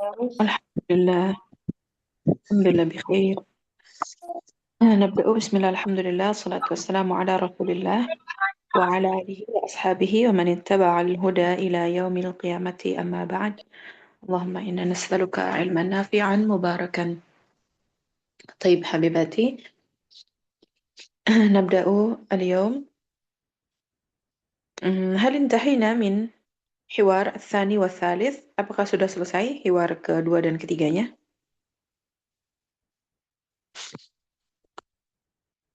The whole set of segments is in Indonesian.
Alhamdulillah, Alhamdulillah بخير. نبدأ بسم الله الحمد لله الصلاة والسلام على رسول الله وعلى آله وأصحابه ومن اتبع الهدى إلى يوم القيامة أما بعد. اللهم إنا نسألك علما نافعا مباركا. طيب حبيباتي، نبدأ اليوم. هل انتهينا من حوار الثاني والثالث؟ Apakah sudah selesai hiwar kedua dan ketiganya?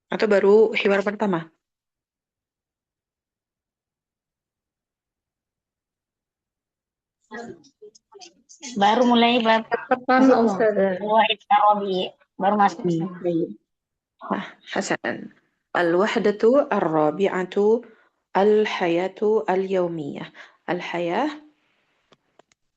Atau baru hiwar pertama? Baru mulai bab Pertama Ustaz. Fawaid Arabi, baru masuk. Baik. Nah, Hasan. Al-wahdatu ar-rabi'atu al-hayatu al-yaumiyah. Al-hayah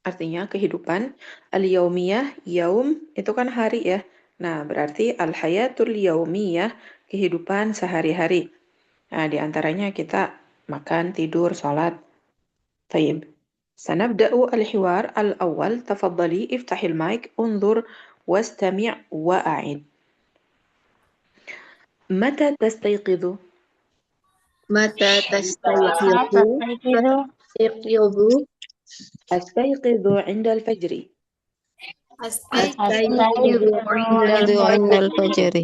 artinya kehidupan. Al-yaumiyah, yaum itu kan hari ya. Nah, berarti al-hayatul yaumiyah, kehidupan sehari-hari. Nah, di antaranya kita makan, tidur, sholat. طيب. سنبدأ الحوار الأول. تفضلي افتحي المايك، انظر واستمع وأعد. متى تستيقظ؟ متى تستيقظ؟ أستيقظ عند الفجر. أستيقظ عند الفجر.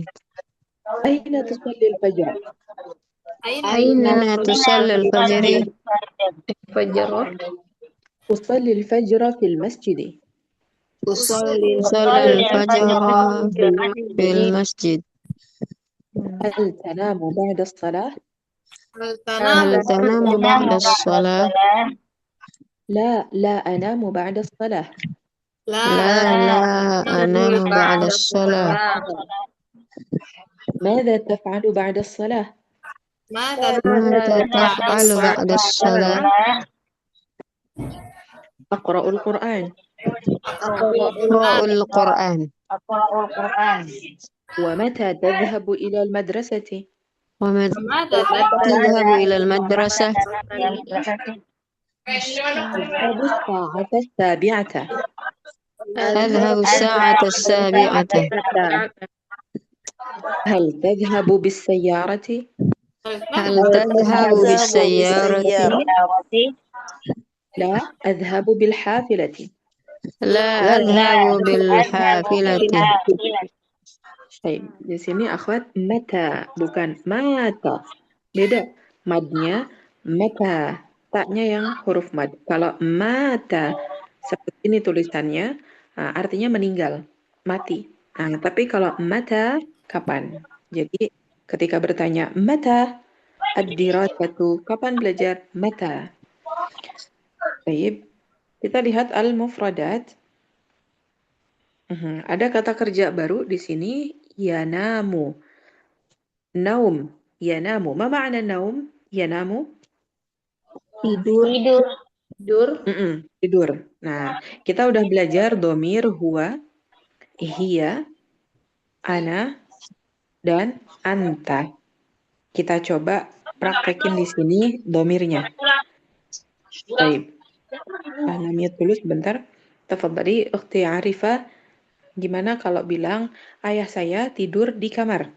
أين تصلي الفجر؟ أين تصلي الفجر؟ أصلي الفجر في المسجد. أصلي الفجر في المسجد. هل تنام بعد الصلاة؟ هل تنام بعد الصلاة؟ لا أنام بعد الصلاة. لا أنام بعد الصلاة. ماذا تفعل بعد الصلاة؟ ماذا تفعل بعد الصلاة؟ أقرأ القرآن. أقرأ القرآن. ومتى تذهب إلى المدرسة؟ ومتى تذهب إلى المدرسة؟ أذهب الساعة السابعة. أذهب الساعة السابعة. هل تذهب بالسيارة؟ هل تذهب بالسيارة؟ لا أذهب بالحافلة. لا أذهب بالحافلة. Baik, di sini akhwat mata bukan mata. Beda. Madnya mata. Taknya yang huruf mad. Kalau mata seperti ini tulisannya, artinya meninggal, mati. Nah, tapi kalau mata kapan? Jadi ketika bertanya mata ad-dirasatu, kapan belajar? Mata. Baik. Kita lihat al-mufradat. Ada kata kerja baru di sini, yanamu. Naum, yanamu. Ma ma'na naum? Yanamu? Tidur. Nah, kita udah belajar domir, huwa, hiya, ana, dan anta. Kita coba praktekin di sini domirnya. Baik. Namanya dulu sebentar. Tafadhali ukhti Arifah. Gimana kalau bilang ayah saya tidur di kamar?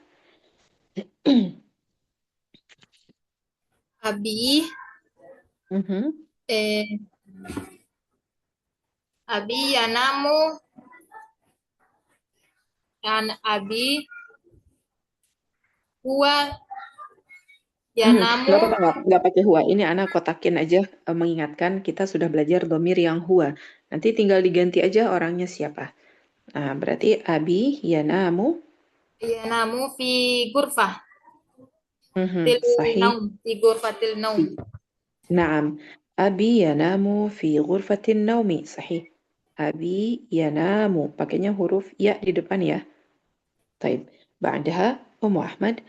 Abi, Mhm. Abi yanamu, Abi huwa yanamu. Nggak apa-apa, nggak pakai huwa. Ini anak kotakin aja, mengingatkan kita sudah belajar domir yang huwa. Nanti tinggal diganti aja orangnya siapa. Nah, berarti abi yanamu. Yanamu fi gurfah. Sahih. Fi gurfatil naum. Naam. Abi yanamu fi ghurfatin naumi. Sahih. Abi yanamu. Pakainya huruf ya di depan ya. Taib. Ba'daha, Ummu Ahmad.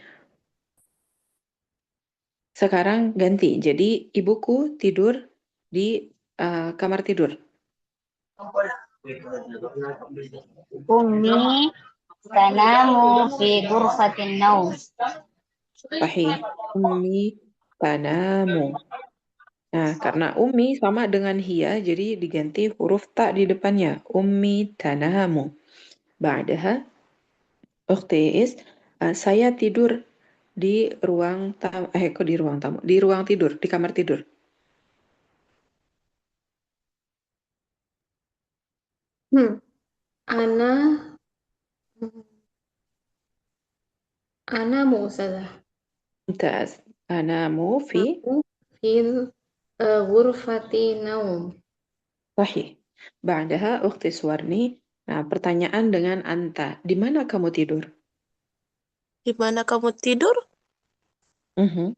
Sekarang ganti. Jadi ibuku tidur di kamar tidur. Ummi tanamu fi ghurfatin naum. Sahih. Ummi tanamu. Nah, karena ummi sama dengan hiya, jadi diganti huruf ta di depannya. Ummi tanamu. Ba'daha, ukhti Is, saya tidur di ruang tamu. Kok di ruang tamu? Di ruang tidur, di kamar tidur. Ana Ana mau Ustazah. Mumtaz. Anamu fi Aku fil ghurfati naum. sahih. Ba'daha, ukhti Suwarni. Nah, pertanyaan dengan anta. Di mana kamu tidur? Di mana kamu tidur? Mhm.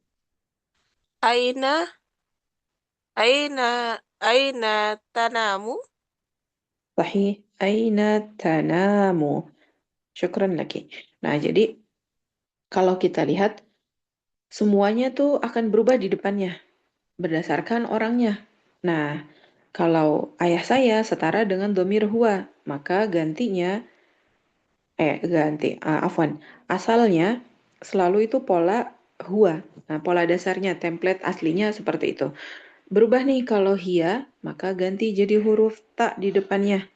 Aina, aina, aina tanamu? Sahih. Aina tanamu. Syukran laki. Nah, jadi kalau kita lihat, semuanya tuh akan berubah di depannya berdasarkan orangnya. Nah, kalau ayah saya setara dengan domir huwa, maka afwan, asalnya selalu itu pola huwa. Nah, pola dasarnya, template aslinya seperti itu. Berubah nih kalau hia, maka ganti jadi huruf ta di depannya.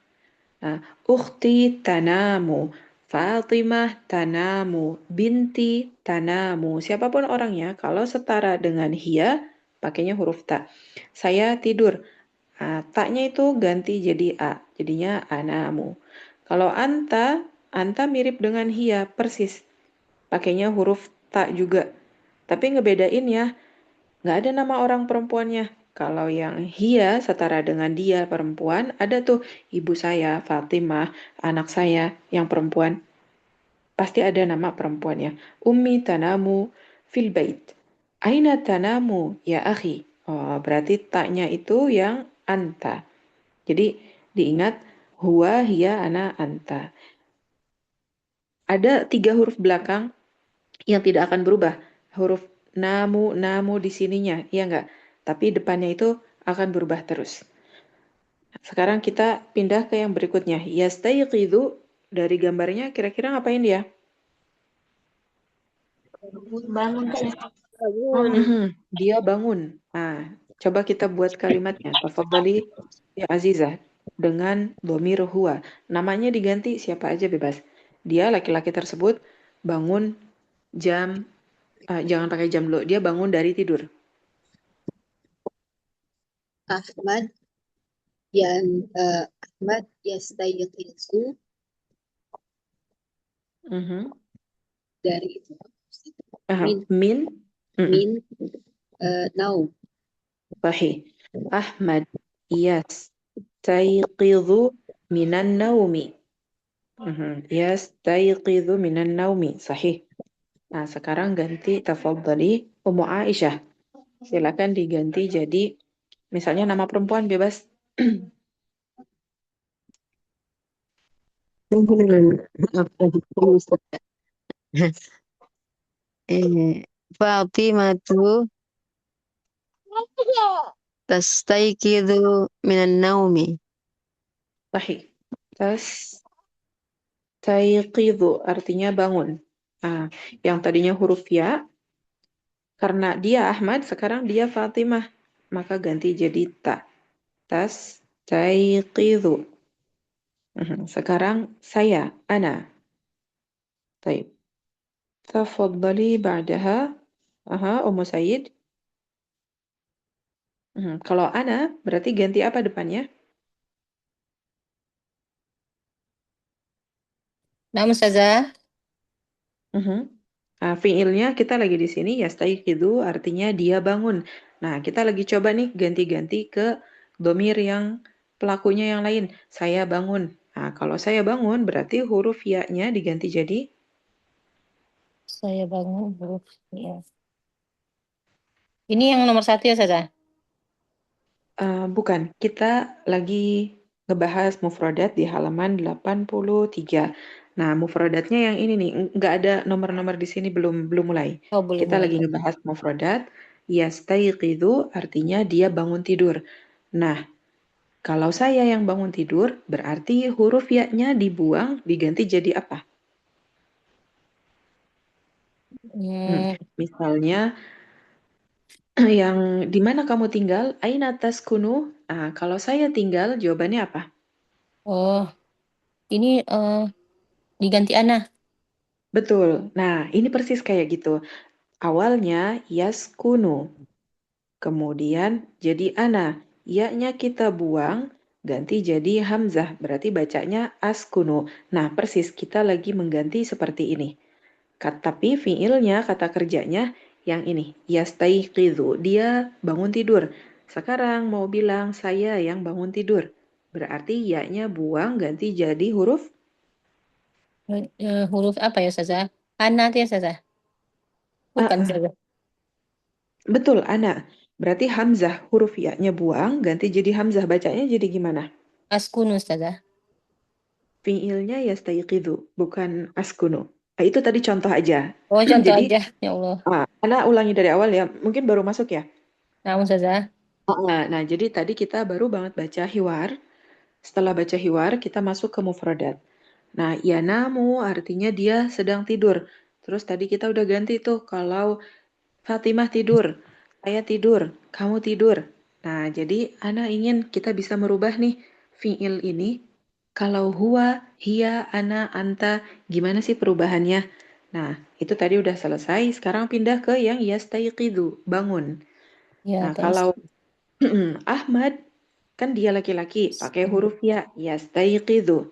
Nah, ukhti tanamu, Fatimah tanamu, binti tanamu. Siapapun orangnya, kalau setara dengan hia, pakainya huruf ta. Saya tidur. Ta-nya itu ganti jadi a, jadinya anamu. Kalau anta mirip dengan hia, persis. Pakainya huruf ta juga. Tapi ngebedain ya, nggak ada nama orang perempuannya. Kalau yang hia setara dengan dia perempuan, ada tuh ibu saya, Fatimah, anak saya yang perempuan. Pasti ada nama perempuannya. Ummi tanamu fil bait. Aina tanamu ya akhi. Oh, berarti taknya itu yang anta. Jadi diingat huwa, hiya, ana, anta. Ada 3 huruf belakang yang tidak akan berubah. Huruf namu di sininya, iya enggak? Tapi depannya itu akan berubah terus. Sekarang kita pindah ke yang berikutnya. Yastayqidhu, dari gambarnya kira-kira ngapain dia? Bangun kan? Bangun. Dia bangun. Nah, coba kita buat kalimatnya. Tafadhali ya Azizah dengan dhamir huwa. Namanya diganti siapa aja bebas. Dia laki-laki tersebut bangun jam jangan pakai jam dulu. Dia bangun dari tidur. Ahmad Ahmad yastayqizu Mhm. dari Min min Mm-mm. min naum. Sahih. Ahmad yastayqidhu minan naumi. Yastayqidhu minan naumi. Sahih. Nah, sekarang ganti tafadhali Ummu Aisyah. Silakan diganti jadi misalnya nama perempuan bebas. Fatimatu tastayqizu minan naumi. Sahih. Tastayqidhu artinya bangun. Nah, yang tadinya huruf ya, karena dia Ahmad, sekarang dia Fatimah. Maka ganti jadi ta. Tastayqidhu. Sekarang saya, ana. Taib. Tafadhali ba'daha. Ummu Sayyid. Kalau ana, berarti ganti apa depannya? Nah, Ustazah. Fiilnya kita lagi di sini yastayqidu artinya dia bangun. Nah, kita lagi coba nih ganti-ganti ke domir yang pelakunya yang lain. Saya bangun. Nah, kalau saya bangun berarti huruf ya-nya diganti jadi Saya bangun huruf ya. Ini yang nomor 1 ya, Ustazah? bukan. Kita lagi ngebahas mufradat di halaman 83. Nah, mufradatnya yang ini nih, nggak ada nomor-nomor di sini, belum belum mulai. Oh, belum Kita mulai. lagi ngebahas mufradat. Yastayqidu artinya dia bangun tidur. Nah, kalau saya yang bangun tidur, berarti huruf ya-nya dibuang, diganti jadi apa? Hmm, Misalnya, Yang di mana kamu tinggal? Aina taskunu? Kalau saya tinggal, jawabannya apa? Oh, ini diganti ana. Betul. Nah, ini persis kayak gitu. Awalnya yaskunu, kemudian jadi ana. Ya-nya kita buang, ganti jadi hamzah. Berarti bacanya askunu. Nah, persis kita lagi mengganti seperti ini. Tapi fiilnya, kata kerjanya yang ini. Yastaiqidhu. Dia bangun tidur. Sekarang mau bilang saya yang bangun tidur. Berarti ya-nya buang, ganti jadi huruf. Huruf apa ya, Ustazah? Ana itu ya, Ustazah? Ah, Bukan, ah. Ustazah. Betul, ana. Berarti hamzah, huruf ya-nya buang, ganti jadi hamzah. Bacanya jadi gimana? Askunu, Ustazah. Fiilnya yastaiqidhu, bukan askunu. Itu tadi contoh aja. Oh, contoh Jadi, aja. Ya Allah. ana ulangi dari awal ya. Mungkin baru masuk ya. Nah, Ustazah. Nah, jadi tadi kita baru banget baca hiwar. Setelah baca hiwar, kita masuk ke mufradat. Nah, yanamu artinya dia sedang tidur. Terus tadi kita udah ganti tuh kalau Fatimah tidur, saya tidur, kamu tidur. Nah, jadi Ana ingin kita bisa merubah nih fiil ini. Kalau huwa, hiya, ana, anta, gimana sih perubahannya? Nah, itu tadi udah selesai. Sekarang pindah ke yang yastaiqidu, bangun. Ya, Nah, terus. kalau Ahmad, kan dia laki-laki, pakai huruf ya, yastaiqidu.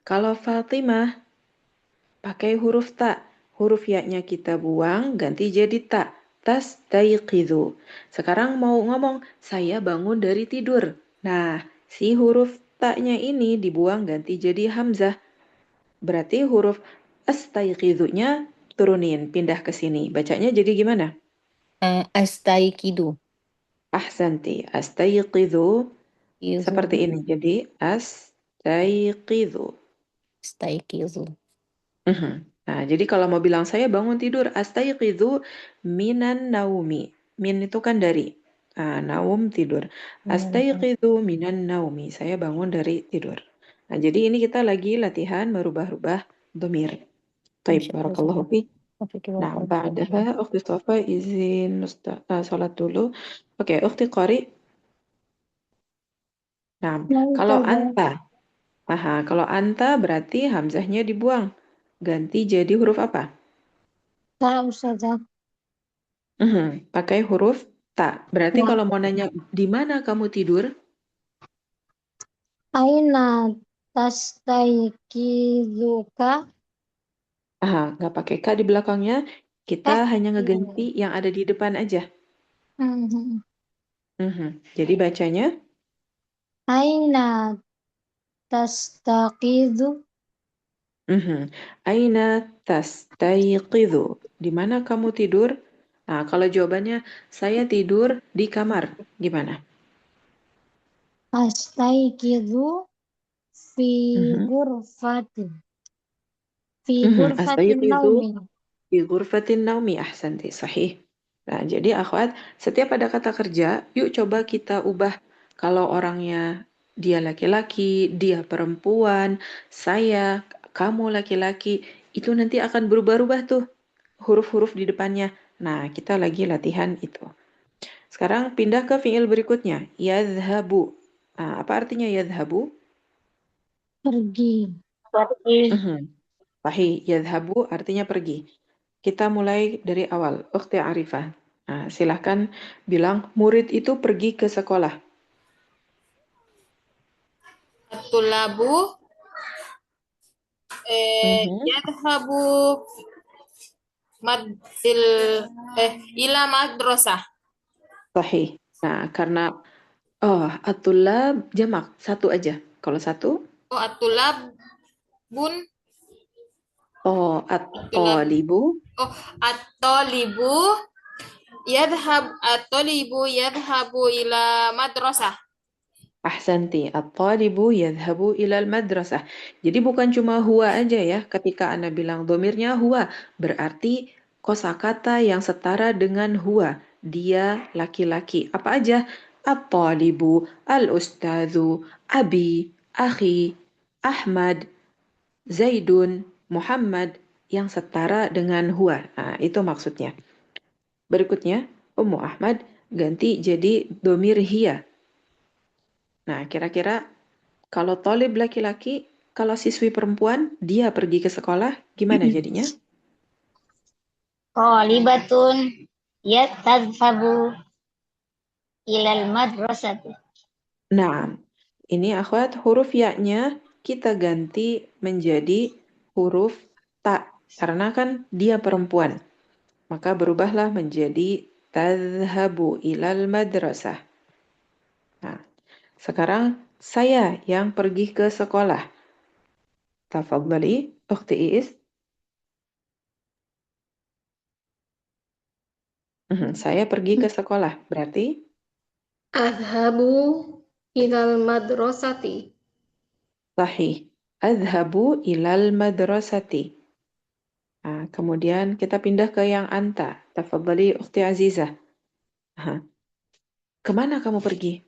Kalau Fatimah, pakai huruf ta. Huruf ya-nya kita buang, ganti jadi ta. Tastaiqidu. Sekarang mau ngomong, saya bangun dari tidur. Nah, si huruf ta-nya ini dibuang ganti jadi hamzah. Berarti huruf astaiqidu-nya turunin, pindah ke sini. Bacanya jadi gimana? Astaikidu. Ahsanti. Astaiqidu Izu. seperti ini. Jadi astaiqidu. Astaikizu. Mhm. Nah, jadi kalau mau bilang saya bangun tidur, astayqidu minan naumi. Min itu kan dari. Naum tidur. Astayqidu minan naumi. Saya bangun dari tidur. Nah, jadi ini kita lagi latihan merubah-rubah dhamir. Taib, Masya Allah. barakallahu fiik. Taufiq Nah, wal ba'daha hidayah. ukhti Safa izin salat dulu. Oke, ukhti Qari. Nah, kalau anta. Kalau anta berarti hamzahnya dibuang. Ganti jadi huruf apa? Tak, Ustazah. Pakai huruf ta. Berarti Ya. kalau mau nanya di mana kamu tidur, Aina tastaiqizuka? nggak pakai ka di belakangnya. Kita hanya Iya. ngeganti yang ada di depan aja. Mhm. Jadi bacanya, Aina tastaqizu? Aina tastaiqidhu. Di mana kamu tidur? Nah, kalau jawabannya saya tidur di kamar, gimana? Astaiqizu fi Mhm. ghurfatin. Fi Mhm. ghurfatin Astaiqidhu naumi. Fi ghurfatin naumi, ahsanti, sahih. Nah, jadi akhwat, setiap ada kata kerja, yuk coba kita ubah. Kalau orangnya dia laki-laki, dia perempuan, saya, kamu laki-laki, itu nanti akan berubah-ubah tuh huruf-huruf di depannya. Nah, kita lagi latihan itu. Sekarang pindah ke fiil berikutnya, yadhabu. Nah, apa artinya yadhabu? Pergi. Mhm. Sahih, yadhabu artinya pergi. Kita mulai dari awal. Ukhti Arifah. Nah, silahkan bilang murid itu pergi ke sekolah. At-tulabu Mhm. yadhabu madil ila madrasah. Sahih. Nah, karena at-tullab jamak satu aja. Kalau satu, Oh, at-tulab bun at-tulab. at-talibu. Oh, at-talibu yadhabu ila madrasah. Ahsanti, at-talibu yadhabu ilal madrasah. Jadi bukan cuma huwa aja ya. Ketika Anda bilang domirnya huwa, berarti kosakata yang setara dengan huwa. Dia laki-laki. Apa aja? At-talibu, al-ustadzu, abi, akhi, Ahmad, Zaidun, Muhammad yang setara dengan huwa. Nah, itu maksudnya. Berikutnya. Ummu Ahmad ganti jadi domir hiya. Nah, kira-kira kalau tolib laki-laki, kalau siswi perempuan, dia pergi ke sekolah, gimana jadinya? Talibatun tadhabu ilal madrasati. Nah, ini akhwat huruf ya-nya kita ganti menjadi huruf ta, karena kan dia perempuan. Maka berubahlah menjadi tadhabu ilal madrasah. Nah, sekarang saya yang pergi ke sekolah. Tafadhali, Ukhti Iis. Saya pergi ke sekolah. Berarti Adhabu ilal madrasati. sahih. Adhabu ilal madrasati. Nah, kemudian kita pindah ke yang anta. Tafadhali, Ukhti Azizah. Kemana kamu pergi?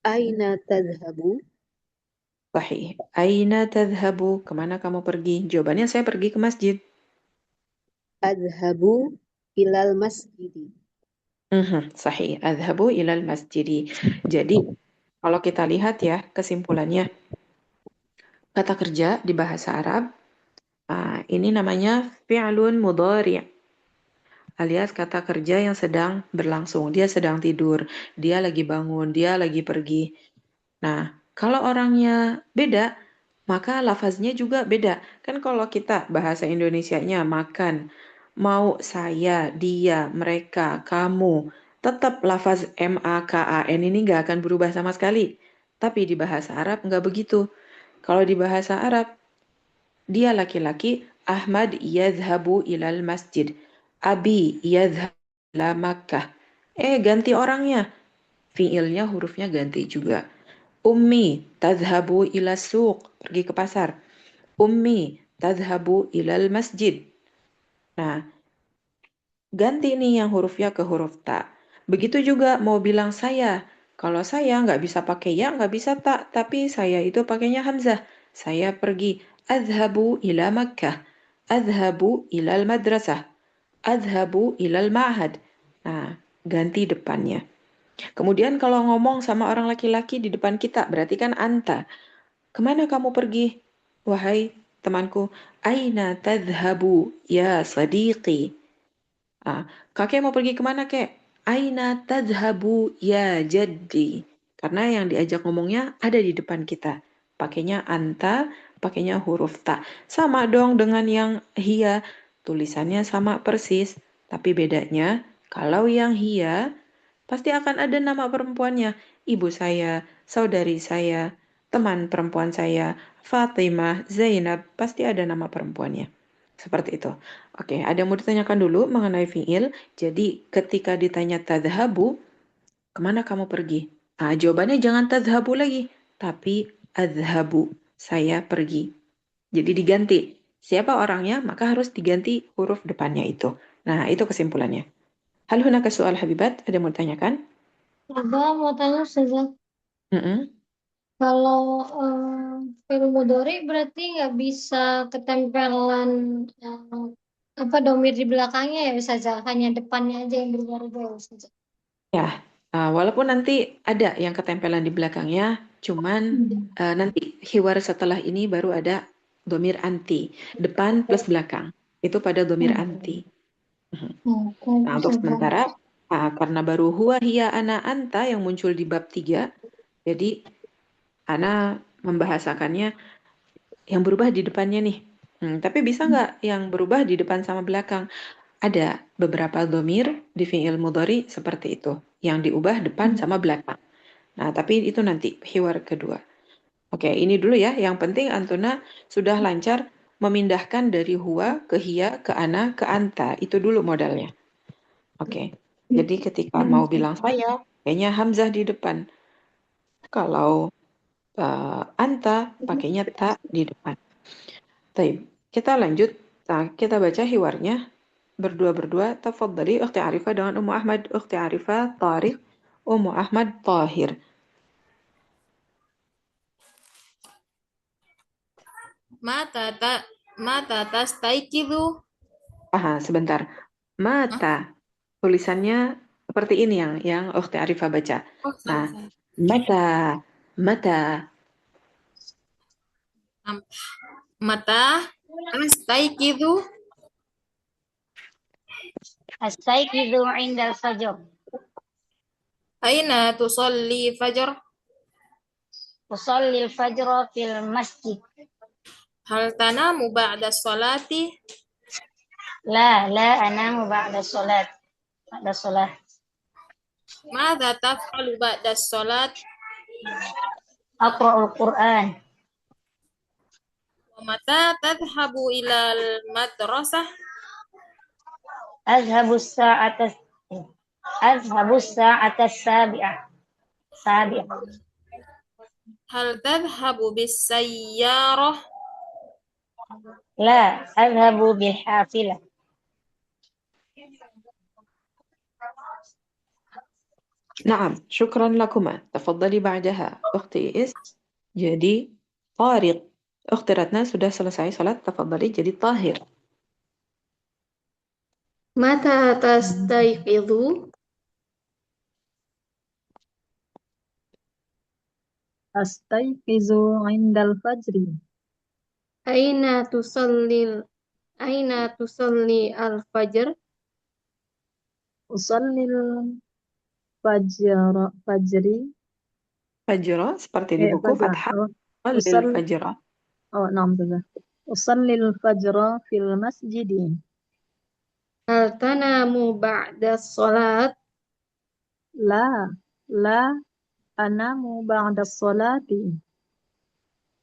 Aina tadhabu? Sahih. Aina tadhabu? Kemana kamu pergi? Jawabannya saya pergi ke masjid. Adhabu ilal masjidi. Sahih. Adhabu ilal masjidi. Jadi, kalau kita lihat ya kesimpulannya, kata kerja di bahasa Arab, ini namanya fi'lun mudhari', alias kata kerja yang sedang berlangsung. Dia sedang tidur, dia lagi bangun, dia lagi pergi. Nah, kalau orangnya beda, maka lafaznya juga beda. Kan kalau kita bahasa Indonesianya makan, mau saya, dia, mereka, kamu, tetap lafaz M-A-K-A-N ini nggak akan berubah sama sekali. Tapi di bahasa Arab nggak begitu. Kalau di bahasa Arab, dia laki-laki, Ahmad yadhhabu ilal masjid. Abi yadhhabu ila Makkah. Ganti orangnya. Fiilnya hurufnya ganti juga. Ummi tadhhabu ila suq, pergi ke pasar. Ummi tadhhabu ilal masjid. Nah, ganti nih yang hurufnya ke huruf ta. Begitu juga mau bilang saya. Kalau saya nggak bisa pakai ya, nggak bisa ta, tapi saya itu pakainya hamzah. Saya pergi. Adhabu ila Makkah. Adhabu ilal madrasah. Adhabu ilal ma'had. Nah, ganti depannya. Kemudian kalau ngomong sama orang laki-laki di depan kita, berarti kan anta. Kemana kamu pergi? Wahai temanku, aina tadhhabu ya sadiqi? Kakek mau pergi kemana, kek? Aina tadhhabu ya jaddi? Karena yang diajak ngomongnya ada di depan kita. Pakainya anta, pakainya huruf ta. Sama dong dengan yang hiya, tulisannya sama persis. Tapi bedanya, kalau yang hiya, pasti akan ada nama perempuannya. Ibu saya, saudari saya, teman perempuan saya, Fatimah, Zainab, pasti ada nama perempuannya. Seperti itu. Oke, ada yang mau ditanyakan dulu mengenai fiil. Jadi ketika ditanya tadhabu, kemana kamu pergi? Jawabannya jangan tadhabu lagi, tapi adhabu, saya pergi. Jadi diganti. Siapa orangnya, maka harus diganti huruf depannya itu. Nah, itu kesimpulannya. Hal hunaka soal Habibat, ada yang mau ditanyakan? Abah mau tanya Ustazah, Mm-mm. kalau fi'il mudhari berarti nggak bisa ketempelan domir di belakangnya ya Ustazah, hanya depannya aja yang berubah-ubah ya Ustazah. Ya, walaupun nanti ada yang ketempelan di belakangnya, cuman nanti hiwar setelah ini baru ada domir anti, depan plus belakang. Itu pada domir anti. Nah, untuk sementara, karena baru huwa, hiya, ana, anta yang muncul di bab 3, jadi ana membahasakannya yang berubah di depannya nih. Tapi bisa nggak yang berubah di depan sama belakang? Ada beberapa domir di fi'il mudhari seperti itu, yang diubah depan sama belakang. Nah, tapi itu nanti hiwar kedua. Oke, ini dulu ya. Yang penting Antuna sudah lancar memindahkan dari huwa ke hiya, ke ana, ke anta. Itu dulu modalnya. Oke, jadi ketika mau bilang saya, kayaknya hamzah di depan. Kalau anta, pakainya ta di depan. Baik, kita lanjut. Nah, kita baca hiwarnya berdua-berdua. Tafadhali Ukhti Arifah dengan Ummu Ahmad. Ukhti Arifah, Tariq, Ummu Ahmad, Tahir. Mata tastaikidu. Sebentar. Mata tulisannya seperti ini yang Ukhti Arifah baca. Oh, Nah, salah. mata, mata. Mata astaiqidu Astaiqizu indal fajr. aina tusalli fajar. Usallil fajra fil masjid. Hal tanamu ba'da sholati. La anamu ba'da salat. Ba'da salat. Madza taf'alu ba'da sholat. Aqra'ul Qur'an. Wa mata tadhhabu ilal madrasah. Azhabu sa'atas Azhabu sa'atas sabi'ah. Hal tadhhabu bis sayyarah. La azhabu bil hafilah. نعم شكرا لكما. تفضلي بعدها أختي إس. Jadi Tariq. Ukhti Ratna sudah selesai salat. Tafadhali jadi Tahir. متى تستيقظ؟ أستيقظ عند الفجر. أين تصلي الفجر؟ أصلي الفجر Fajra seperti di buku فجر Fathah. Lil أصلي Fajra. نعم كذا أصلي الفجر في المسجد. هل تنام بعد الصلاة؟ لا أنام بعد الصلاة.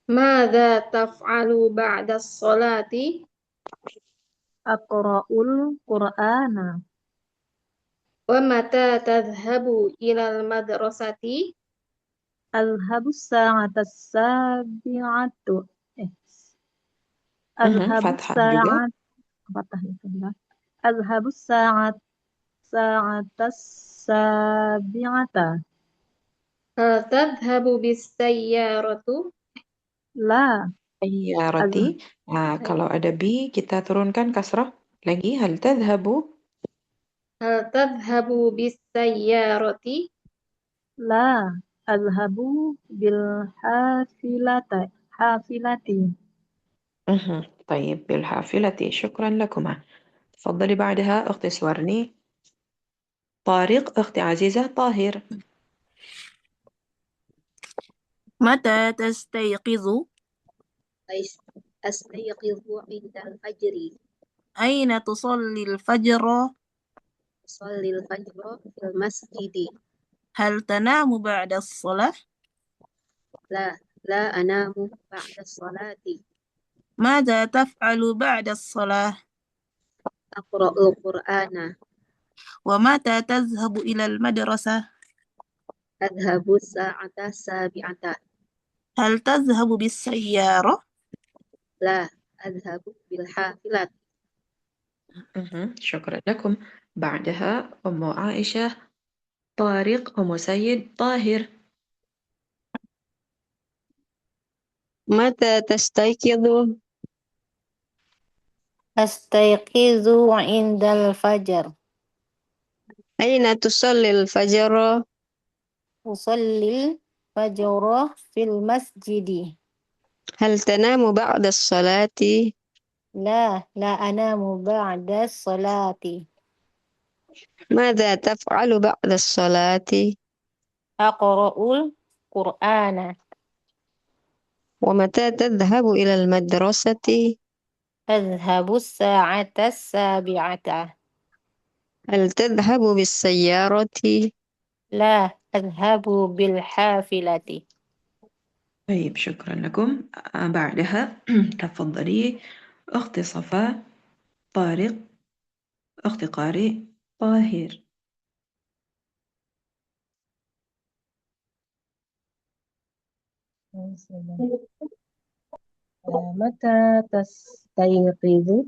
ماذا تفعل بعد الصلاة؟ أقرأ القرآن. ومتى تذهب إلى المدرسة؟ أذهب الساعة السابعة. أذهب Fathah juga. الساعة أذهب الساعة السابعة. هل تذهب بالسيارة؟ لا Sayyarati. Nah, kalau ada bi kita turunkan kasrah lagi. Hal tadhhabu. هل تذهب بالسيارة؟ لا أذهب حافلة. طيب بالحافلة. شكرا لكما. تفضلي بعدها أختي سورني. طارق. أختي عزيزة طاهر. متى تستيقظ؟ أستيقظ عند الفجر. أين تصلي الفجر؟ أصلي الفجر في المسجد. هل تنام بعد الصلاة؟ لا أنام بعد الصلاة. ماذا تفعل بعد الصلاة؟ أقرأ القرآن. ومتى تذهب إلى المدرسة؟ أذهب الساعة السابعة. هل تذهب بالسيارة؟ لا أذهب بالحافلة. شكرا لكم. بعدها أم عائشة طارق. أم سيد طاهر. متى تستيقظ؟ Astaiqizu indal fajar. أين تصلي الفجر؟ Usallil fajra fil masjidi. هل تنام بعد الصلاة؟ La anamu ba'da salati. ماذا تفعل بعد الصلاة؟ Aqra'ul Qur'ana. ومتى تذهب إلى المدرسة؟ Adhabu sa'ata sabi'ata. هل تذهب بالسيارة؟ La adhabu bil hafilati. طيب شكرا لكم. بعدها تفضلي أختي صفاء طارق. أختي قارئ طاهر. متى تستيقظ؟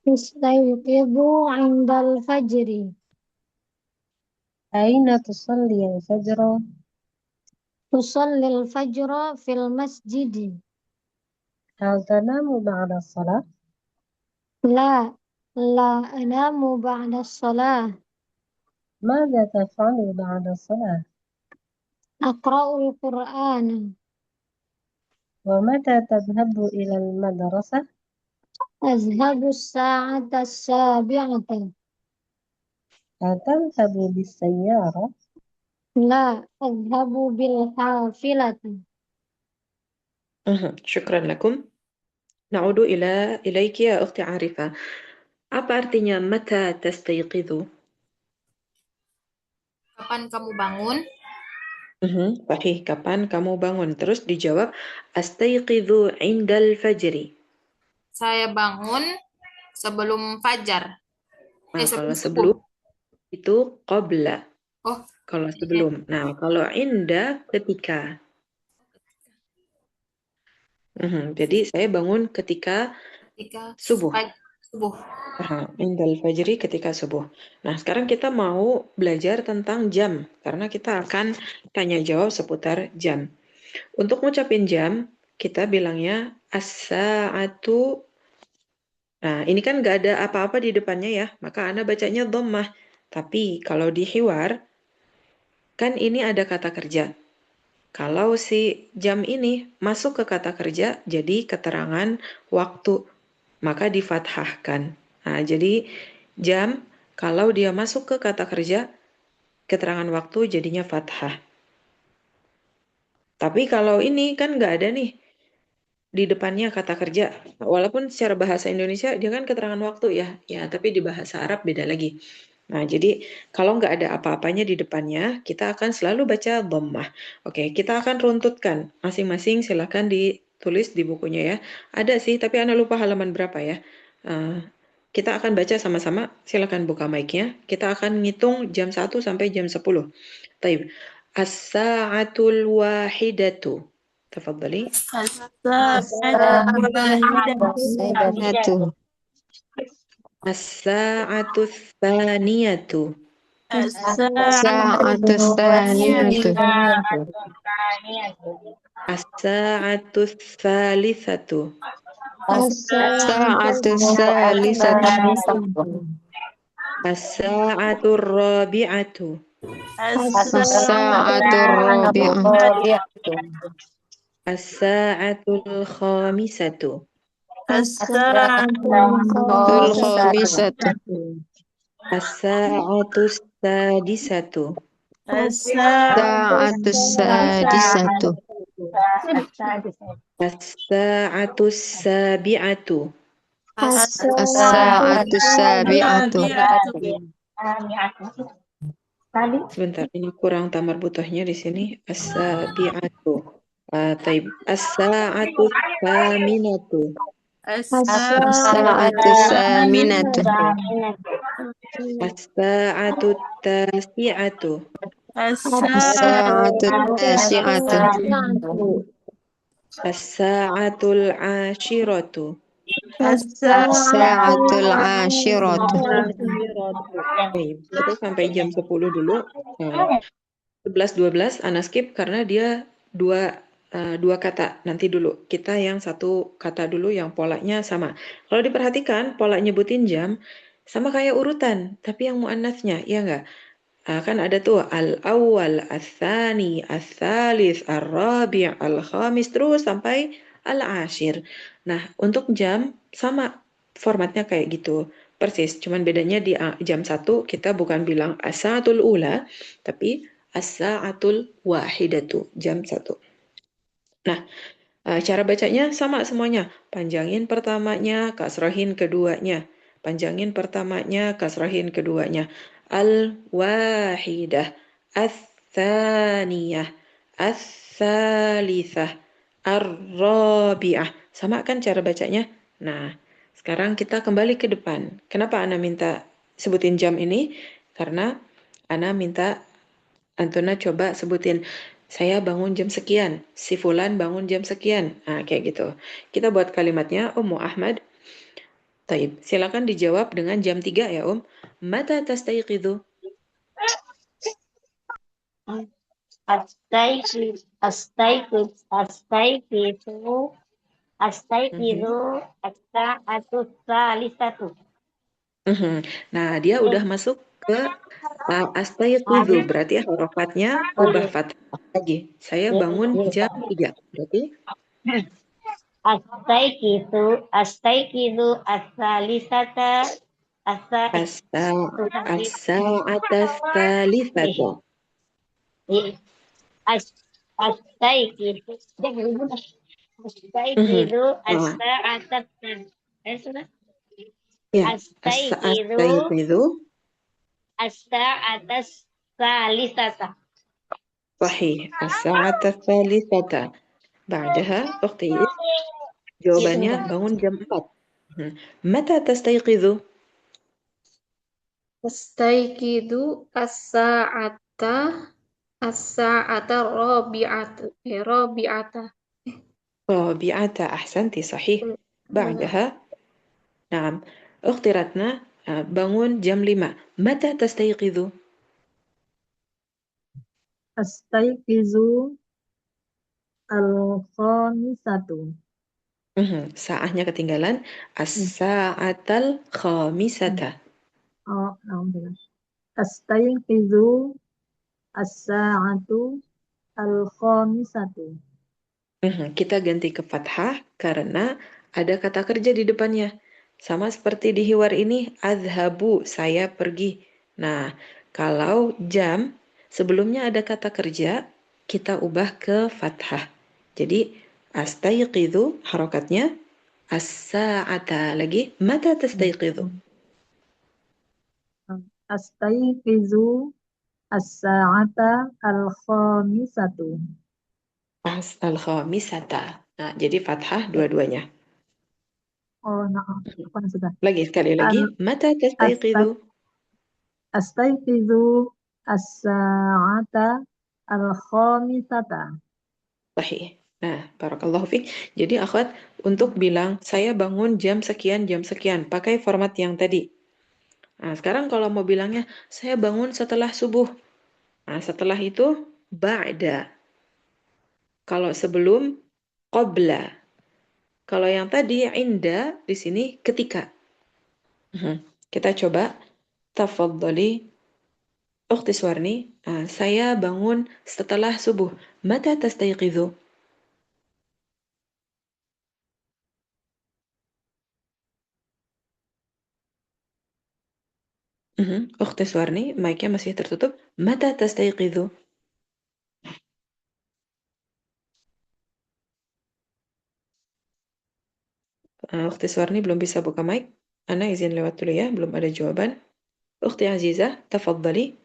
Istayqizu indal fajri. أين تصلي الفجر؟ Tusallil fajra fil masjidi. هل تنام بعد الصلاة؟ La لا أنام بعد الصلاة. ماذا تفعل بعد الصلاة؟ أقرأ القرآن. ومتى تذهب إلى المدرسة؟ أذهب الساعة 7. هل تذهب بالسيارة؟ لا أذهب بالحافلة. Syukran lakum. Na'udu ilaiki ya ukhti Arifah. Apa artinya mata tastayqidhu? Kapan kamu bangun? Sahih, kapan kamu bangun? Terus dijawab astayqidhu indal fajri. Saya bangun sebelum fajar. Nah, Sebelum kalau subuh. sebelum itu qabla. Oh, Kalau sebelum. Nah, kalau inda ketika. Jadi saya bangun ketika ketika subuh. subuh. Indal fajri ketika subuh. Nah, sekarang kita mau belajar tentang jam. Karena kita akan tanya jawab seputar jam. Untuk ngucapin jam, kita bilangnya as-sa'atu. Nah, ini kan nggak ada apa-apa di depannya ya. Maka Ana bacanya dhammah. Tapi kalau di hiwar, kan ini ada kata kerja. Kalau si jam ini masuk ke kata kerja, jadi keterangan waktu. Maka difathahkan. Nah, jadi jam, kalau dia masuk ke kata kerja, keterangan waktu jadinya fathah. Tapi kalau ini kan nggak ada nih di depannya kata kerja. Walaupun secara bahasa Indonesia dia kan keterangan waktu ya. Ya, tapi di bahasa Arab beda lagi. Nah, jadi kalau nggak ada apa-apanya di depannya, kita akan selalu baca dhammah. Oke, kita akan runtutkan. Masing-masing silakan ditulis di bukunya ya. Ada sih, tapi Ana lupa halaman berapa ya. Kita akan baca sama-sama. Silakan buka mic-nya. Kita akan ngitung jam 1 sampai jam 10. Taib. As-sa'atul wahidatu. Tafadhali. Satu. As-sa'atu tsaniyatu. Sa'atu tsaniyatu. As-sa'atu tsalitsatu. Sa'atu tsalitsatu. As-sa'atu rabi'atu. As-sa'atu rabi'ah. As-sa'atul khamisatu. Tul khamisatu. As-sa'atu sadisatu. Sa'atu sadisatu. As-sa'atu sabi'atu. As-sa'atu sabi'atu. Sebentar, ini kurang tamar butuhnya di sini. As-sabi'atu. Taib. As-sa'atu thaminatu. As-sa'atu saminatu. As-sa'atu tasi'atu. As-sa'atu tasi'atu. As-sa'atul ashiratu. As-sa'atul ashiratu. Baik, itu sampai jam 10 dulu. 11-12 Ana skip karena dia dua kata. Nanti dulu kita yang satu kata dulu yang polanya sama. Kalau diperhatikan pola nyebutin jam sama kayak urutan, tapi yang muannasnya, ya enggak? Kan ada tuh al-awwal, al-thani, al-thalith, al-rabi', al-khamis, terus sampai al-ashir. Nah, untuk jam sama formatnya kayak gitu. Persis, cuman bedanya di jam 1 kita bukan bilang as-sa'atul ula, tapi as-sa'atul wahidatu, jam 1. Nah, cara bacanya sama semuanya. Panjangin pertamanya, kasrahin keduanya. Panjangin pertamanya, kasrahin keduanya. Al-wahidah, as-tsaniyah, as-tsalitsah, ar-rabi'ah. Sama kan cara bacanya? Nah, sekarang kita kembali ke depan. Kenapa Ana minta sebutin jam ini? Karena Ana minta Antuna coba sebutin, saya bangun jam sekian, si Fulan bangun jam sekian. Nah, kayak gitu. Kita buat kalimatnya, Ummu Ahmad. Taib, silakan dijawab dengan jam 3 ya, Mata tastayqidhu? Astaiqizu as-sa'atu tsalitsatu. Nah, dia udah masuk ke astayqizu, berarti harokatnya ubah fathah lagi. Saya bangun jam 3. Berarti Astaikidu asalisata asa as-sa'atas tsalitsata. astaikidu astaikidu Ah, asa'atat ya, astaikidu astayqizu. asa'atas salisata. صحيح الساعة الثالثة. بعدها أختي jawabannya bangun jam 4. متى تستيقظ؟ Astaiqidu as-sa'ata as-sa'ata rabi'ata. رابعة. أحسنتِ صحيح. بعدها نعم أختي رتنا bangun jam 5. متى تستيقظ؟ Astayqizu al-khamisatu. Saatnya ketinggalan. As-sa'atal khamisata. Oh, alhamdulillah. Astayqizu as-sa'atu al-khamisatu. Kita ganti ke fathah karena ada kata kerja di depannya. Sama seperti di hiwar ini, adhabu, saya pergi. Nah, kalau jam, sebelumnya ada kata kerja, kita ubah ke fathah. Jadi, astayqidu, harokatnya, as-sa'ata lagi, mata tastayqidu. Astayqizu as-sa'ata al-khamisatu. Al-khamisata. Nah, jadi fathah dua-duanya. Oh, nah, apa sudah? Lagi, sekali lagi, mata tastayqidu. Astayqizu as-sa'ata al-khamisata. Sahih. Nah, barakallahu fiik. Jadi akhwat, untuk bilang saya bangun jam sekian, pakai format yang tadi. Nah, sekarang kalau mau bilangnya saya bangun setelah subuh. Nah, setelah itu ba'da. Kalau sebelum qabla. Kalau yang tadi inda, di sini ketika. Kita coba tafadhali Ukhti Suwarni. Saya bangun setelah subuh. Mata tastayqizu? Ukhti Suwarni, mic-nya masih tertutup. Mata tastayqizu? Ukhti Suwarni belum bisa buka mic. Ana izin lewat dulu ya, belum ada jawaban. Ukhti Azizah, tafadhali.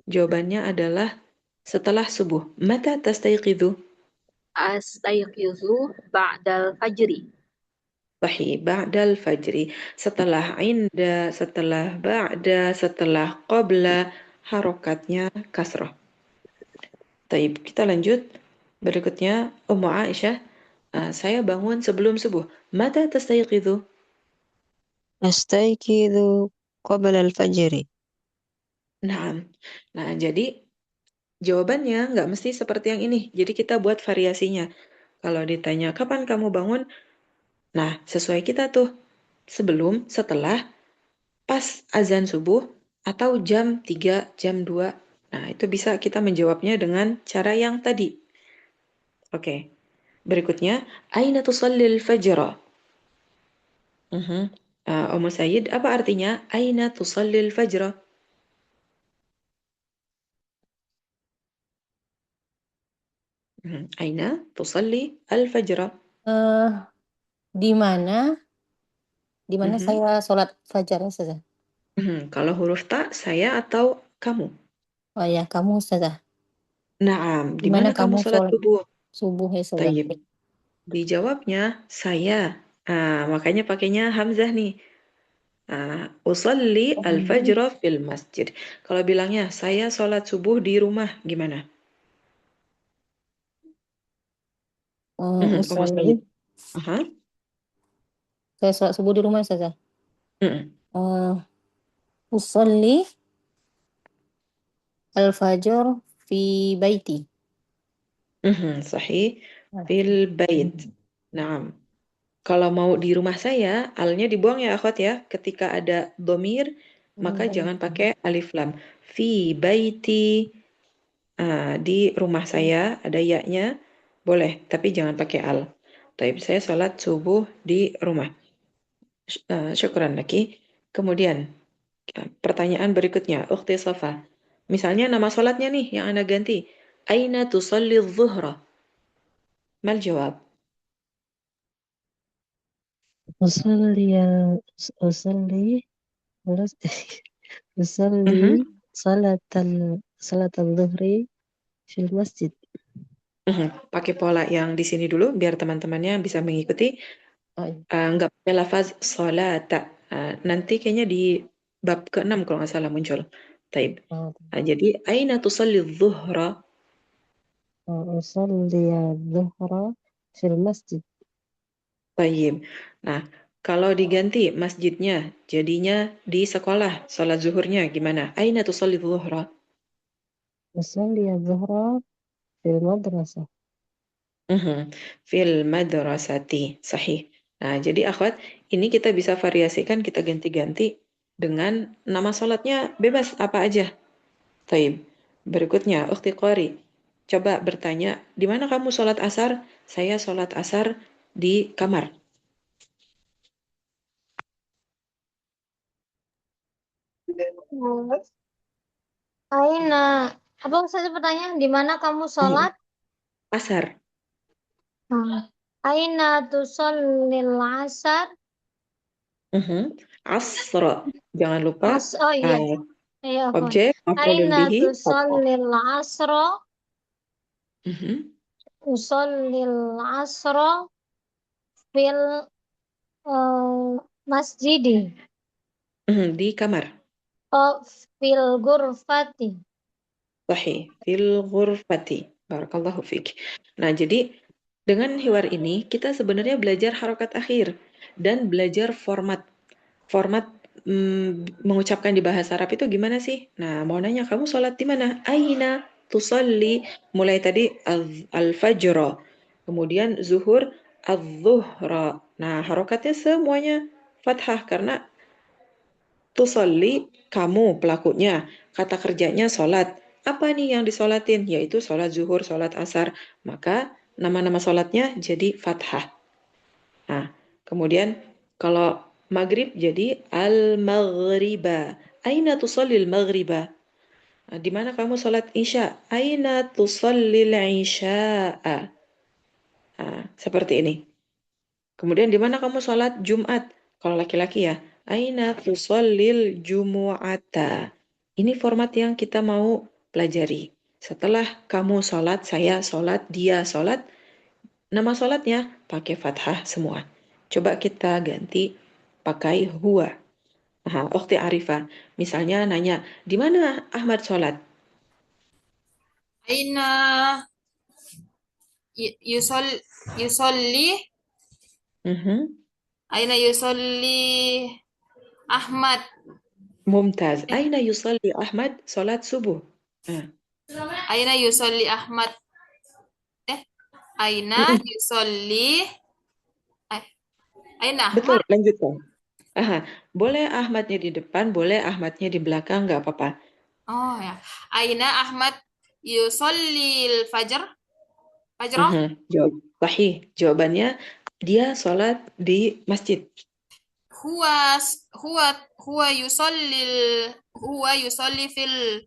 Jawabannya adalah setelah subuh. Mata tastayqizu? Astayqizu ba'dal fajri. Sahih, ba'dal fajri. Setelah inda, setelah ba'da, setelah qabla, harokatnya kasrah. Taib, kita lanjut. Berikutnya, Ummu Aisyah. Saya bangun sebelum subuh. Mata tastayqizu? Astayqizu qabla al-fajri. Nah, jadi jawabannya nggak mesti seperti yang ini. Jadi kita buat variasinya. Kalau ditanya kapan kamu bangun, nah sesuai kita tuh. Sebelum, setelah, pas azan subuh, atau jam 3, jam 2. Nah, itu bisa kita menjawabnya dengan cara yang tadi. Oke. Berikutnya, aina tusallil fajra? Ummu Sayyid, apa artinya aina tusallil fajra? Aina tusalli al-fajra? Di mana saya sholat fajar, Ustazah? Kalau huruf ta, saya atau kamu? Oh ya, kamu, Ustazah. Naam, di Di mana mana kamu kamu sholat sholat subuh? subuh ya, Ustazah? Tayyib. Dijawabnya saya. Makanya pakainya hamzah nih. Usalli al-fajra fil masjid. Kalau bilangnya saya sholat subuh di rumah, gimana? Ummu Usalli. Sayyid. Saya sholat subuh di rumah, Ustazah. Usalli al-fajr fi baiti. Sahih. Fil bait. Naam. Kalau mau di rumah saya, alnya dibuang ya akhwat ya. Ketika ada domir, maka jangan pakai alif lam. Fi baiti, di rumah saya ada ya-nya, boleh, tapi jangan pakai al. Tapi saya sholat subuh di rumah. Syukran lagi. Kemudian, pertanyaan berikutnya, Ukhti Safa. Misalnya nama sholatnya nih yang Anda ganti. Aina tusalli dhuhra? Mal jawab? أصلي أصلي أصلي Mhm. صلاة الظهر في المسجد. Pakai pola yang di sini dulu biar teman-temannya bisa mengikuti. Oh, iya. Nggak pakai lafaz solata. Nanti kayaknya di bab ke-6 kalau nggak salah muncul. Taib. Oh, Jadi, aina tusalli dhuhra? أصلي الظهر في المسجد. Taib. Nah, kalau diganti masjidnya, jadinya di sekolah, sholat zuhurnya gimana? Aina tusalli dhuhra? أصلي الظهر في المدرسة. Fil madrasati. Sahih. Nah, jadi akhwat, ini kita bisa variasikan, kita ganti-ganti dengan nama sholatnya bebas apa aja. Taib. Berikutnya, Ukhti Qari. Coba bertanya, di mana kamu sholat asar? Saya sholat asar di kamar. Aina. Apa maksudnya pertanyaan? Di mana kamu sholat? Asar. Aina tusallil asar? Asra. Jangan lupa Oh iya. Iya, objek maf'ulun Aina bihi fathah. tusallil asra? Mhm. Tusallil asra fil masjidi. Di kamar. Oh, fil ghurfati. Sahih. Fil ghurfati. Barakallahu fiik. Nah, jadi dengan hiwar ini kita sebenarnya belajar harokat akhir dan belajar format mengucapkan di bahasa Arab itu gimana sih? Nah, mau nanya kamu sholat di mana? Aina tusalli. Mulai tadi al-fajr, kemudian zuhur az-zuhra. Nah, harokatnya semuanya fathah karena tusalli kamu pelakunya, kata kerjanya sholat. Apa nih yang disolatin? Yaitu sholat zuhur, sholat asar. Maka nama-nama sholatnya jadi fathah. Nah, kemudian kalau maghrib jadi al-maghriba. Aina tusallil maghriba? Nah, di mana kamu sholat isya? Aina tusallil isya'a? Nah, seperti ini. Kemudian di mana kamu sholat Jumat? Kalau laki-laki ya. Aina tusallil jumu'ata? Ini format yang kita mau pelajari. Setelah kamu sholat, saya sholat, dia sholat, nama sholatnya pakai fathah semua. Coba kita ganti pakai huwa. Nah, Ukhti Arifah, misalnya nanya, di mana Ahmad sholat? Aina yusolli Aina yusolli Ahmad. Mumtaz. Aina yusalli Ahmad sholat subuh? Aina yusolli Ahmad. Aina yusolli. Aina Betul, Ahmad. lanjutkan. Boleh Ahmadnya di depan, boleh Ahmadnya di belakang, nggak apa-apa. Oh ya. Aina Ahmad yusallil fajr. Fajrah. Sahih. Jawabannya dia sholat di masjid. Huwa yusalli fil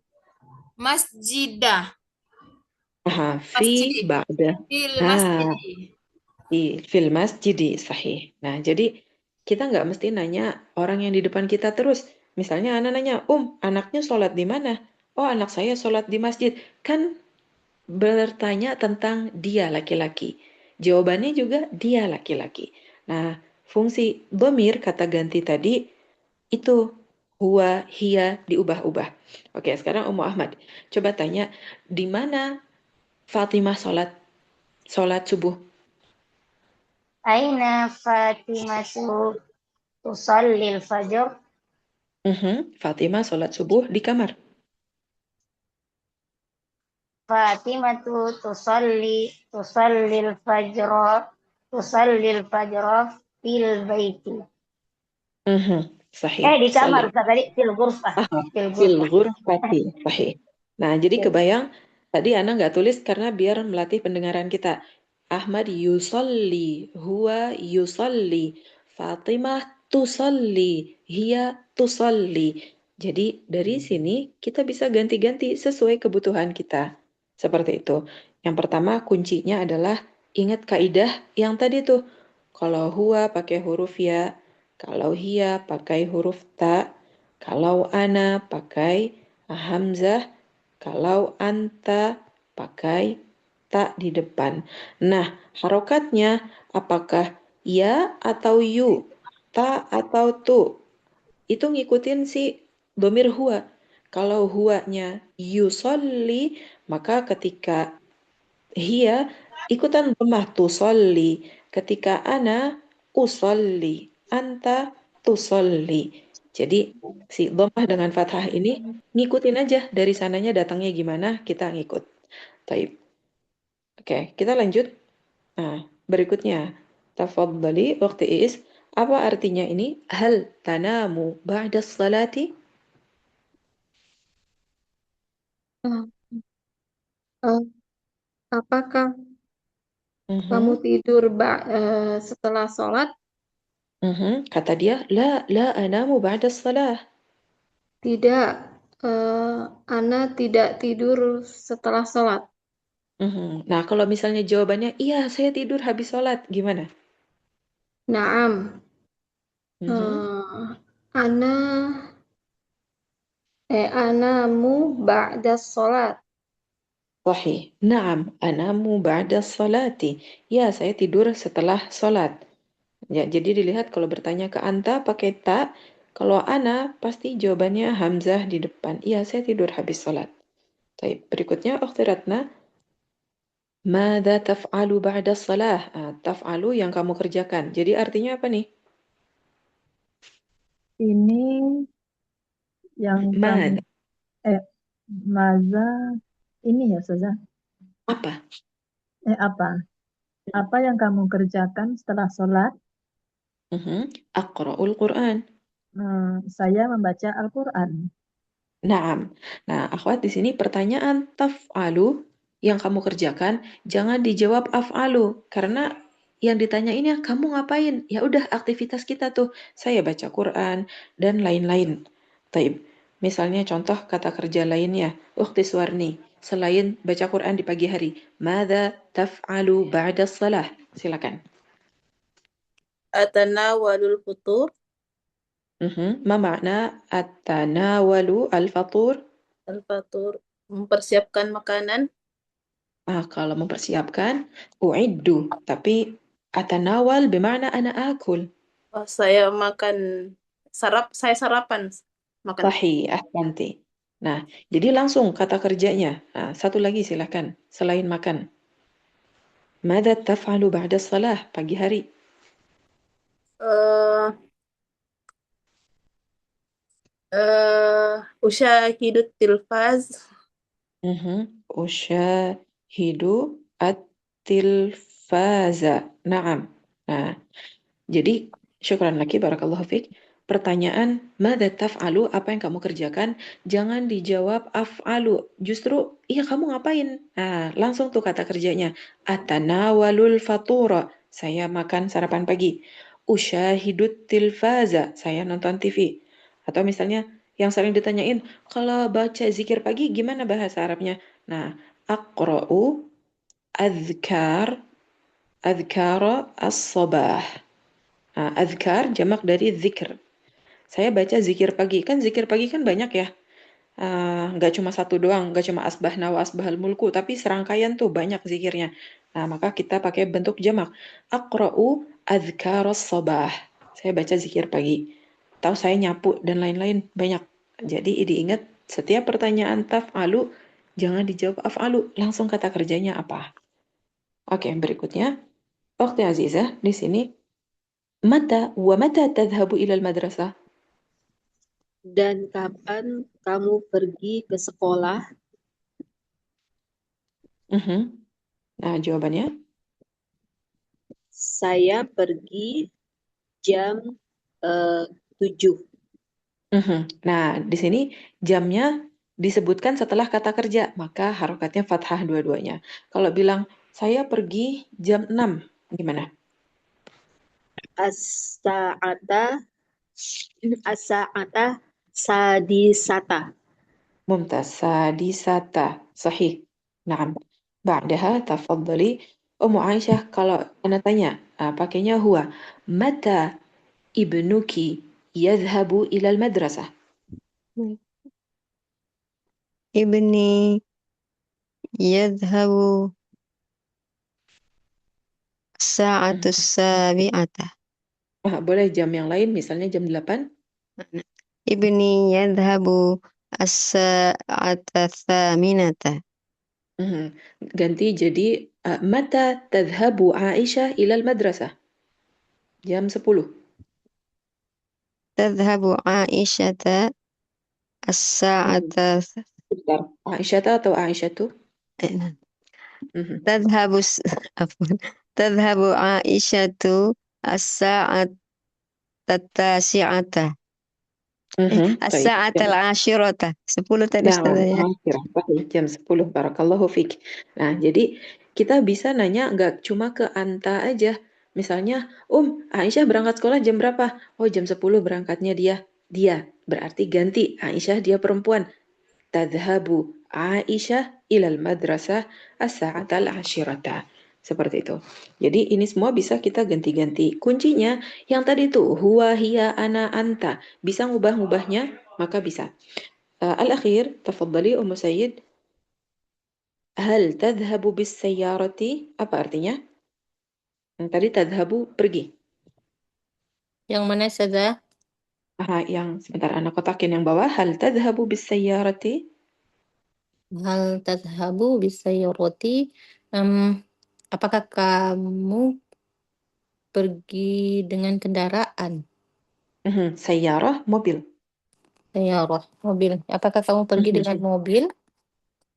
masjidah. Fi ba'da. Fil masjid. Fil masjidi, sahih. Nah, jadi kita nggak mesti nanya orang yang di depan kita terus. Misalnya anak nanya, anaknya sholat di mana? Oh, anak saya sholat di masjid. Kan bertanya tentang dia laki-laki. Jawabannya juga dia laki-laki. Nah, fungsi domir kata ganti tadi itu huwa, hiya diubah-ubah. Oke, sekarang Ummu Ahmad. Coba tanya, di mana Fatimah sholat subuh? Aina Fatimatu tusallil fajr? Fatimah sholat subuh di kamar. Fatimatu tusallil fajr Fil baiti. Sahih. Di kamar Sahih. Ustaz tadi fil ghurfah. Fil Fil ghurfah. ghurfati. Sahih. Nah, jadi kebayang tadi Ana nggak tulis karena biar melatih pendengaran kita. Ahmad yusalli, huwa yusalli, Fatimah tusalli, hiya tusalli. Jadi dari sini kita bisa ganti-ganti sesuai kebutuhan kita. Seperti itu. Yang pertama kuncinya adalah ingat kaidah yang tadi tuh. Kalau huwa pakai huruf ya, kalau hiya pakai huruf ta, kalau ana pakai hamzah, kalau anta pakai ta di depan. Nah, harokatnya apakah ya atau yu, ta atau tu? Itu ngikutin si domir huwa. Kalau huwanya yusolli, maka ketika hiya ikutan dhammah tusolli. Ketika ana usolli, anta tusolli. Jadi si dhammah dengan fathah ini ngikutin aja dari sananya datangnya gimana kita ngikut. Taib. Oke, kita lanjut. Nah, berikutnya. Tafadhali waktu is. Apa artinya ini? Hal tanamu ba'da salati? Eh, eh, apakah kamu tidur setelah sholat? Kata dia, la anamu ba'da salah. Tidak, Ana tidak tidur setelah sholat. Nah, kalau misalnya jawabannya, iya saya tidur habis sholat, gimana? Naam, Ana anamu ba'da sholat. Sahih. Naam, anamu ba'da salati. Ya, saya tidur setelah sholat. Ya, jadi dilihat kalau bertanya ke anta pakai ta, kalau ana pasti jawabannya hamzah di depan. Iya, saya tidur habis sholat. Baik, berikutnya Ukhti Ratna. Mada taf'alu ba'da salah? Taf'alu yang kamu kerjakan. Jadi artinya apa nih? Ini yang kamu Mada. maza ini ya Ustazah. Apa? Apa? Apa yang kamu kerjakan setelah sholat? Aqra'ul Quran. Saya membaca Al-Quran. Naam. Nah, akhwat di sini pertanyaan taf'alu yang kamu kerjakan jangan dijawab af'alu karena yang ditanya ini kamu ngapain? Ya udah aktivitas kita tuh. Saya baca Quran dan lain-lain. Taib. Misalnya contoh kata kerja lainnya, Ukhti Suwarni, selain baca Quran di pagi hari, Mada taf'alu ba'da salah? Silakan. Atanawalul futur. Ma makna at-tanawalu al-fatur? Al-fatur. Mempersiapkan makanan. Kalau mempersiapkan, u'iddu. Tapi atanawal bermakna ana akul. Saya makan saya sarapan makan. Sahih, ahsanti. Nah, jadi langsung kata kerjanya. Satu lagi silakan, selain makan. Mada taf'alu ba'da salah, pagi hari? Usyahidu tilfaz. Usyahidu at-tilfaza. Naam. Nah, jadi syukran laki, barakallahu fiik. Pertanyaan, mada taf'alu, apa yang kamu kerjakan? Jangan dijawab af'alu. Justru, iya kamu ngapain? Nah, langsung tuh kata kerjanya. Atanawalul fatura. Saya makan sarapan pagi. Usyahidut tilfaza. Saya nonton TV. Atau misalnya, yang sering ditanyain, kalau baca zikir pagi gimana bahasa Arabnya? Nah, aqra'u adhkara as-sabah. Adhkar jamak dari zikr. Saya baca zikir pagi. Kan zikir pagi kan banyak ya. Nggak cuma satu doang, nggak cuma asbahna wa asbahal mulku, tapi serangkaian tuh banyak zikirnya. Nah, maka kita pakai bentuk jamak. Aqra'u adhkaras sabah. Saya baca zikir pagi. Atau saya nyapu dan lain-lain banyak. Jadi diingat setiap pertanyaan taf'alu jangan dijawab af'alu, langsung kata kerjanya apa. Oke, berikutnya. Waktu Azizah di sini mata tadhhabu ilal madrasah? Dan kapan kamu pergi ke sekolah? Nah, jawabannya? Saya pergi jam 7. Nah, di sini jamnya disebutkan setelah kata kerja, maka harokatnya fathah dua-duanya. Kalau bilang saya pergi jam 6, gimana? As-sa'ata as-sa'ata sadisata. ممتاز سادسة صحيح نعم بعدها تفضلي أم عائشة kalau أنا tanya pakainya هو متى ابنك يذهب إلى المدرسة ابني يذهب الساعة السابعة. boleh jam yang lain misalnya jam 8 ابني يذهب الساعة الثامنة. ganti jadi متى تذهب عائشة إلى المدرسة jam 10 تذهب عائشة الساعة Bentar. Aisyah atau Aisyatu? تذهب عفوا تذهب عائشة الساعة التاسعة طيب الساعة jam العاشرة 10 tadi Nah, Ustazah ya. akhirah, baik, jam 10, barakallahu fiik. Nah, jadi kita bisa nanya nggak cuma ke anta aja. Misalnya, Aisyah berangkat sekolah jam berapa? Oh, jam 10 berangkatnya dia. Dia, berarti ganti. Aisyah dia perempuan. Tadhabu Aisyah ilal madrasah as-sa'atal ashirata. Seperti itu. Jadi ini semua bisa kita ganti-ganti. Kuncinya yang tadi tuh, huwa, hiya, ana, anta. Bisa ngubah-ngubahnya, maka bisa. الأخير تفضلي أم سيد هل تذهب بالسيارة apa artinya? Yang tadi tadhabu pergi. Yang mana Ustazah? Yang sebentar anak kotakin yang bawah. Hal tadhabu bisayyarati? Hal tadhabu bisayyarati? Apakah kamu pergi dengan kendaraan? Sayyarah mobil. Sayyarah, mobil. Apakah kamu pergi dengan mobil?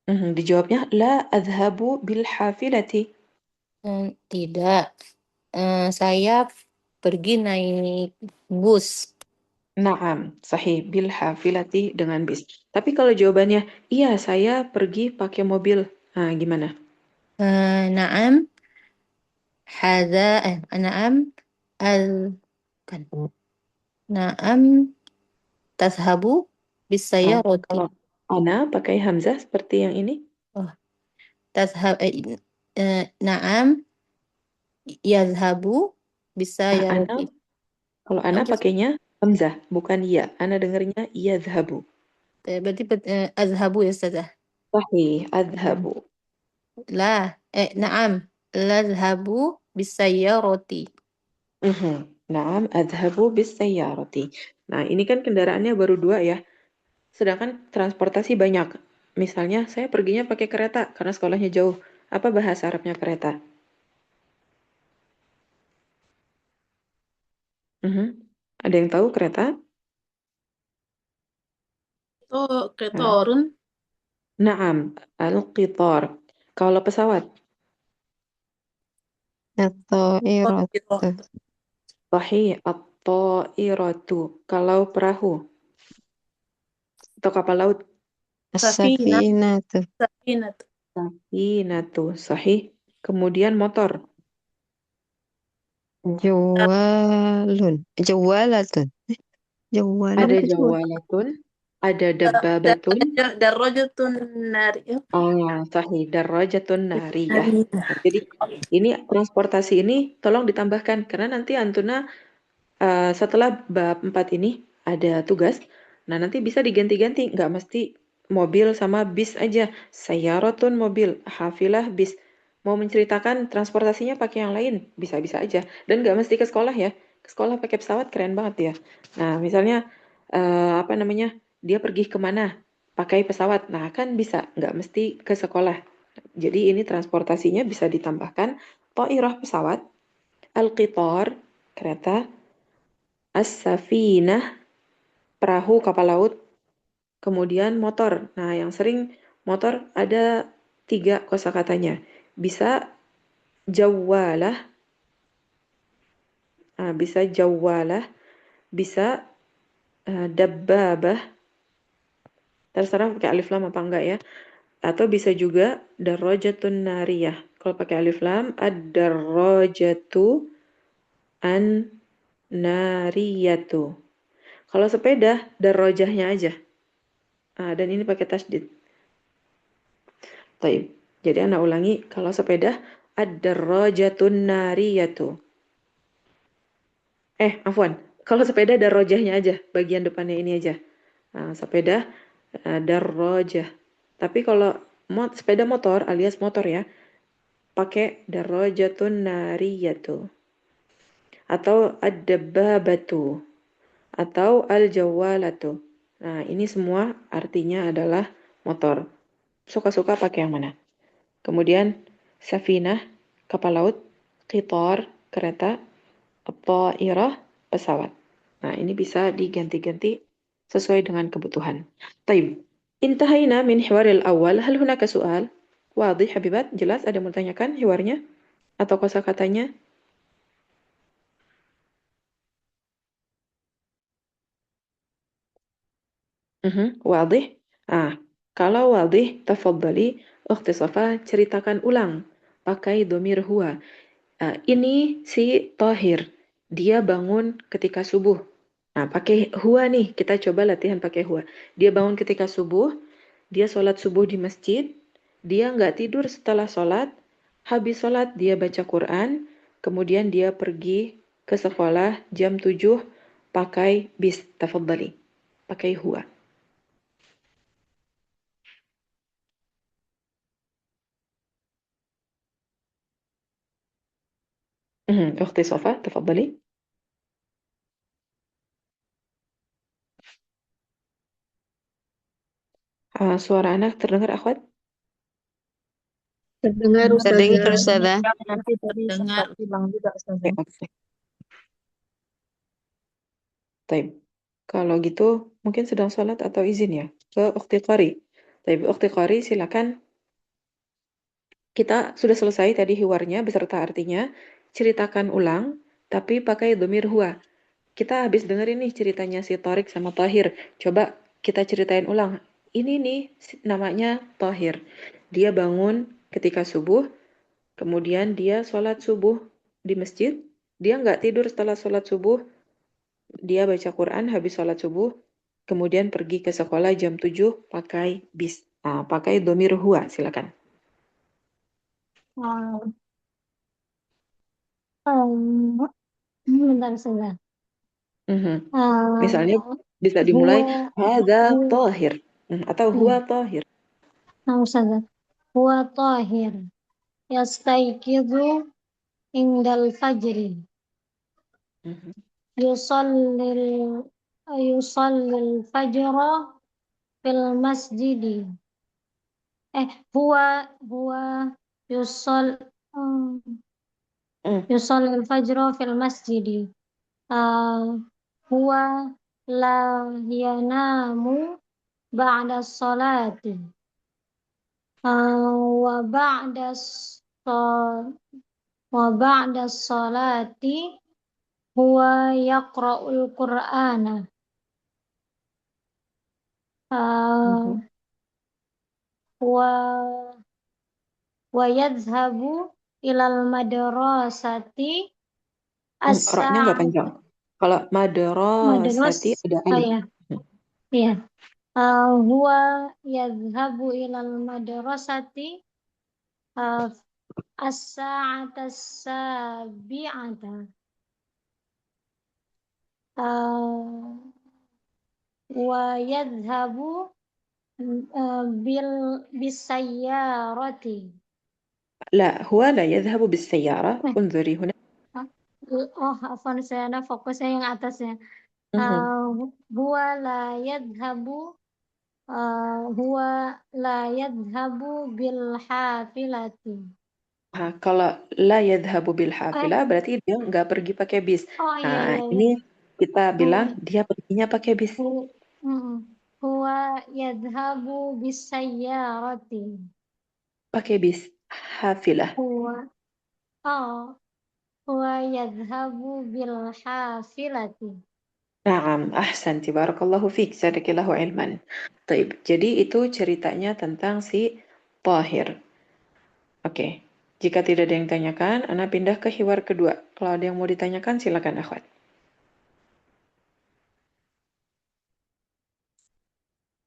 Dijawabnya la adhabu bil hafilati. Tidak. Saya pergi naik bus. Naam, sahih bil hafilati dengan bis. Tapi kalau jawabannya iya saya pergi pakai mobil. Nah, gimana? Naam. Naam. Naam. Tazhabu bisayyarati. Kalau ana pakai hamzah seperti yang ini. Naam. Yazhabu bisayyarati. Kalau ana pakainya hamzah, bukan ya. Ana dengarnya yazhabu. Berarti azhabu ya Ustazah? Sahih, adhabu. Naam. Lazhabu bisayyarati. Naam, adhabu bisayyarati. Nah, ini kan kendaraannya baru 2 ya. Sedangkan transportasi banyak. Misalnya, saya perginya pakai kereta karena sekolahnya jauh. Apa bahasa Arabnya kereta? Ada yang tahu kereta? Ketorun. Naam, al-qitar. Kalau pesawat? At-ta'iratu. Sahih, at-ta'iratu. Kalau perahu? Atau kapal laut? As-safinatu. Safinatu. Sahih. Kemudian motor? Jawalatun. Ada jawalatun, ada dabbabatun. Darrajatun nari. Sahih, darrajatun nariyah. Jadi ini transportasi ini tolong ditambahkan karena nanti Antuna setelah bab 4 ini ada tugas. Nah, nanti bisa diganti-ganti, nggak mesti mobil sama bis aja. Sayyaratun mobil, hafilah bis. Mau menceritakan transportasinya pakai yang lain, bisa-bisa aja. Dan nggak mesti ke sekolah ya. Ke sekolah pakai pesawat keren banget ya. Nah, misalnya apa namanya? Dia pergi kemana? Pakai pesawat. Nah, kan bisa, nggak mesti ke sekolah. Jadi ini transportasinya bisa ditambahkan ta'irah pesawat, al-qitar kereta, as-safinah perahu kapal laut, kemudian motor. Nah, yang sering motor ada 3 kosakatanya. Bisa jawalah, bisa jawalah, bisa dabbabah, terserah pakai alif lam apa enggak ya. Atau bisa juga darajatun nariyah. Kalau pakai alif lam, ad-darajatu an-nariyatu. Kalau sepeda, darajahnya aja. Dan ini pakai tasdid. Taib. Jadi Anda ulangi, kalau sepeda, ad-darajatun nariyatu. Afwan. Kalau sepeda darajahnya aja, bagian depannya ini aja. Sepeda darajah. Tapi kalau sepeda motor alias motor ya, pakai darajatun nariyatu. Atau ad-dabbabatu. Atau al-jawalatu. Nah, ini semua artinya adalah motor. Suka-suka pakai yang mana? Kemudian safinah, kapal laut, qitar, kereta, at-ta'irah, pesawat. Nah, ini bisa diganti-ganti sesuai dengan kebutuhan. Taib. Intahayna min hiwaril awal. Hal hunaka soal? Wadih, Habibat? Jelas ada yang mau tanyakan hiwarnya? Atau kosakatanya? Wadih? Kalau wadih, tafadhali, Ukhti Safa, ceritakan ulang. Pakai domir huwa. Ini si Tahir. Dia bangun ketika subuh. Pakai huwa nih. Kita coba latihan pakai huwa. Dia bangun ketika subuh. Dia sholat subuh di masjid. Dia nggak tidur setelah sholat. Habis sholat dia baca Quran. Kemudian dia pergi ke sekolah jam 7 pakai bis. Tafadhali. Pakai huwa. أختي صفاء تفضلي. Suara anak terdengar, akhwat? Terdengar Terdengar, Ustazah. Ustazah. Nanti tadi sempat hilang juga Ustazah. Oke. Taib. Kalau gitu mungkin sedang sholat atau izin ya ke Ukhti Qari. Taib, Ukhti Qari silakan. Kita sudah selesai tadi hiwarnya beserta artinya. Ceritakan ulang tapi pakai domir huwa. Kita habis dengerin nih ceritanya si Tariq sama Tahir. Coba kita ceritain ulang. Ini nih namanya Tahir. Dia bangun ketika subuh, kemudian dia sholat subuh di masjid. Dia nggak tidur setelah sholat subuh. Dia baca Quran habis sholat subuh, kemudian pergi ke sekolah jam 7 pakai bis. Pakai domir huwa, silakan. Bentar Ustazah. Misalnya bisa dimulai hadza Tahir atau huwa Tahir. Ustazah. Huwa Tahir. Yastaiqizu indal fajri. Yusallil fajra fil masjidi. Huwa yusallil fajra fil masjidi. Huwa la yanamu ba'da sholati. Wa ba'da sholati huwa yaqra'ul Qur'ana. Wa yadhhabu ilal madrasati Roknya nggak panjang. Kalau madrasati ada alif. Iya. Huwa yadhhabu ilal madrasati as-sa'ata as-sabi'ata. Wa yadhhabu bisayyarati. لا هو لا يذهب بالسيارة. انظري هنا. Afwan, saya fokusnya yang atasnya. Huwa la yadhhabu bil hafilati. Kalau la yadhhabu bil hafilah berarti dia nggak pergi pakai bis. Ini kita bilang dia perginya pakai bis. Huwa yadhhabu bisayyarati. Pakai bis. Hafilah. wa yadhhabu bil hafilati. Naam, ahsanti, barakallahu fiik, sadaqallahu ilman. Taib, jadi itu ceritanya tentang si Tahir. Oke, jika tidak ada yang tanyakan, Ana pindah ke hiwar kedua. Kalau ada yang mau ditanyakan, silakan akhwat.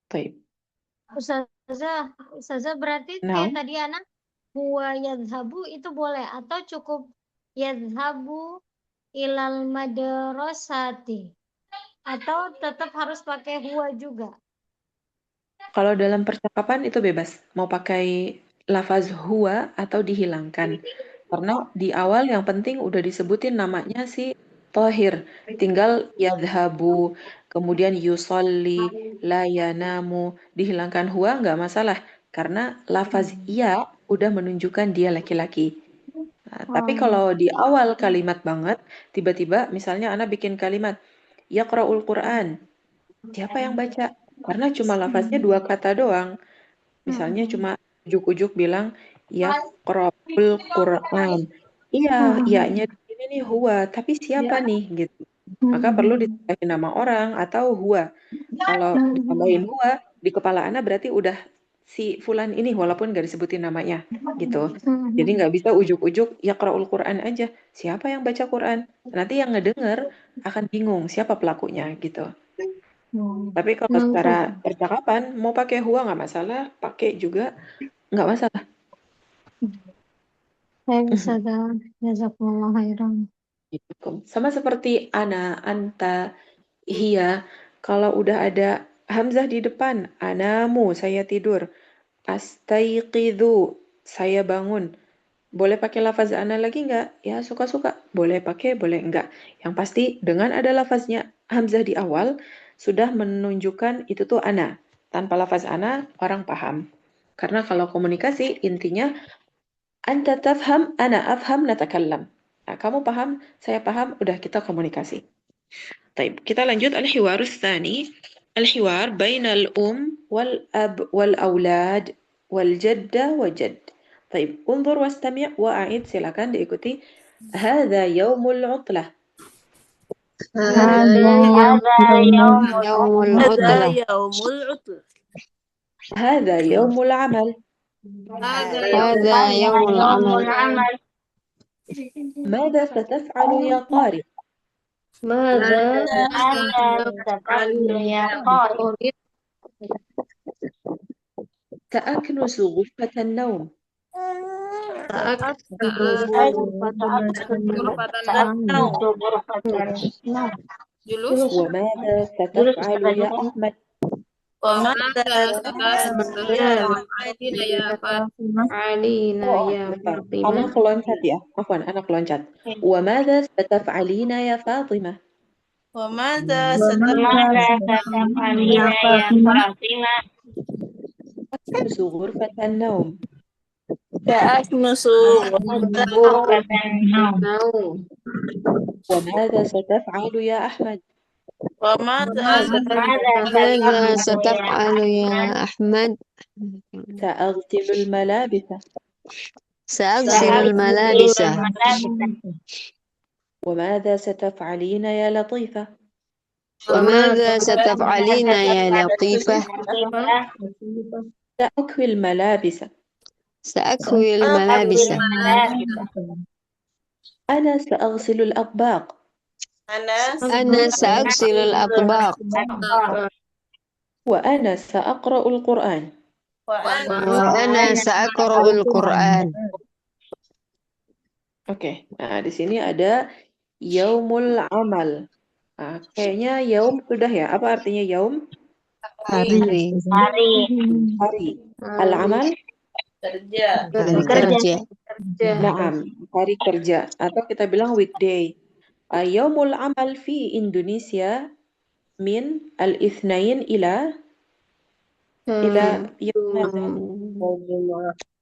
Taib. Ustazah berarti Nah, kayak tadi anak huwa yadhhabu itu boleh atau cukup yadhhabu ilal madrasati atau tetap harus pakai huwa juga? kalau dalam percakapan itu bebas, mau pakai lafaz huwa atau dihilangkan. Karena di awal yang penting udah disebutin namanya si Tahir. Tinggal yadhabu, kemudian yusolli, la yanamu, dihilangkan huwa nggak masalah. Karena lafaz ya udah menunjukkan dia laki-laki. Nah, tapi kalau di awal kalimat banget, tiba-tiba misalnya Ana bikin kalimat, yaqra'ul Qur'an. Siapa yang baca? Karena cuma lafaznya 2 kata doang. Misalnya cuma ujuk-ujuk bilang yaqra'ul Qur'an. Iya, iya-nya di sini nih huwa, tapi siapa nih gitu. Maka perlu ditambahin nama orang atau huwa. Kalau ditambahin huwa di kepala Ana berarti udah si fulan ini walaupun nggak disebutin namanya gitu. Jadi nggak bisa ujuk-ujuk yaqra'ul Qur'an aja. Siapa yang baca Quran? Nanti yang ngedenger akan bingung siapa pelakunya gitu. Tapi kalau secara percakapan mau pakai huwa nggak masalah, pakai juga nggak masalah. Baik, Ustazah. Jazakumullah khairan. Sama seperti ana, anta, hiya. Kalau udah ada hamzah di depan, anamu, saya tidur. Astaiqidhu, saya bangun. Boleh pakai lafaz ana lagi nggak? Ya suka-suka. Boleh pakai, boleh enggak. Yang pasti dengan ada lafaznya hamzah di awal, sudah menunjukkan itu tuh ana. Tanpa lafaz ana, orang paham. Karena kalau komunikasi, intinya anta tafham, ana afham, natakallam. Nah, kamu paham, saya paham, udah kita komunikasi. طيب, kita lanjut al-hiwar الثاني. الحوار بين الأم والأب والأولاد والجدة وجد. طيب, انظر واستمع وأعيد, silakan diikuti. هذا يوم العطلة. هذا يوم العطلة. هذا يوم العمل. هذا يوم العمل. ماذا ستفعل يا طارق؟ ماذا تفعل يا طارق؟ سأكنس غرفة النوم. Julus. وماذا ستفعل يا أحمد؟ علينا يا فاطمة. أنا loncat ya, عفوا أنا loncat. وماذا ستفعلين يا فاطمة؟ وماذا تفعلين يا فاطمة؟ أكنس غرفة النوم. سأكنس غرفة النوم. وماذا ستفعل يا أحمد؟ ماذا ستفعل يا أحمد؟ سأغسل الملابس. سأغسل الملابس. وماذا ستفعلين يا لطيفة؟ وماذا ستفعلين يا لطيفة؟ سأكوي الملابس. سأكوي الملابس. أنا سأغسل الأطباق. أنا سأغسل الأطباق. وأنا سأقرأ القرآن. وأنا سأقرأ القرآن. Oke, nah di sini ada yaumul amal. Nah, kayaknya yaum sudah ya. Apa artinya yaum? Hari. Hari. Al-amal? Kerja. Naam, hari kerja. Atau kita bilang weekday. Yaumul amal fi Indonesia min al-ithnain ila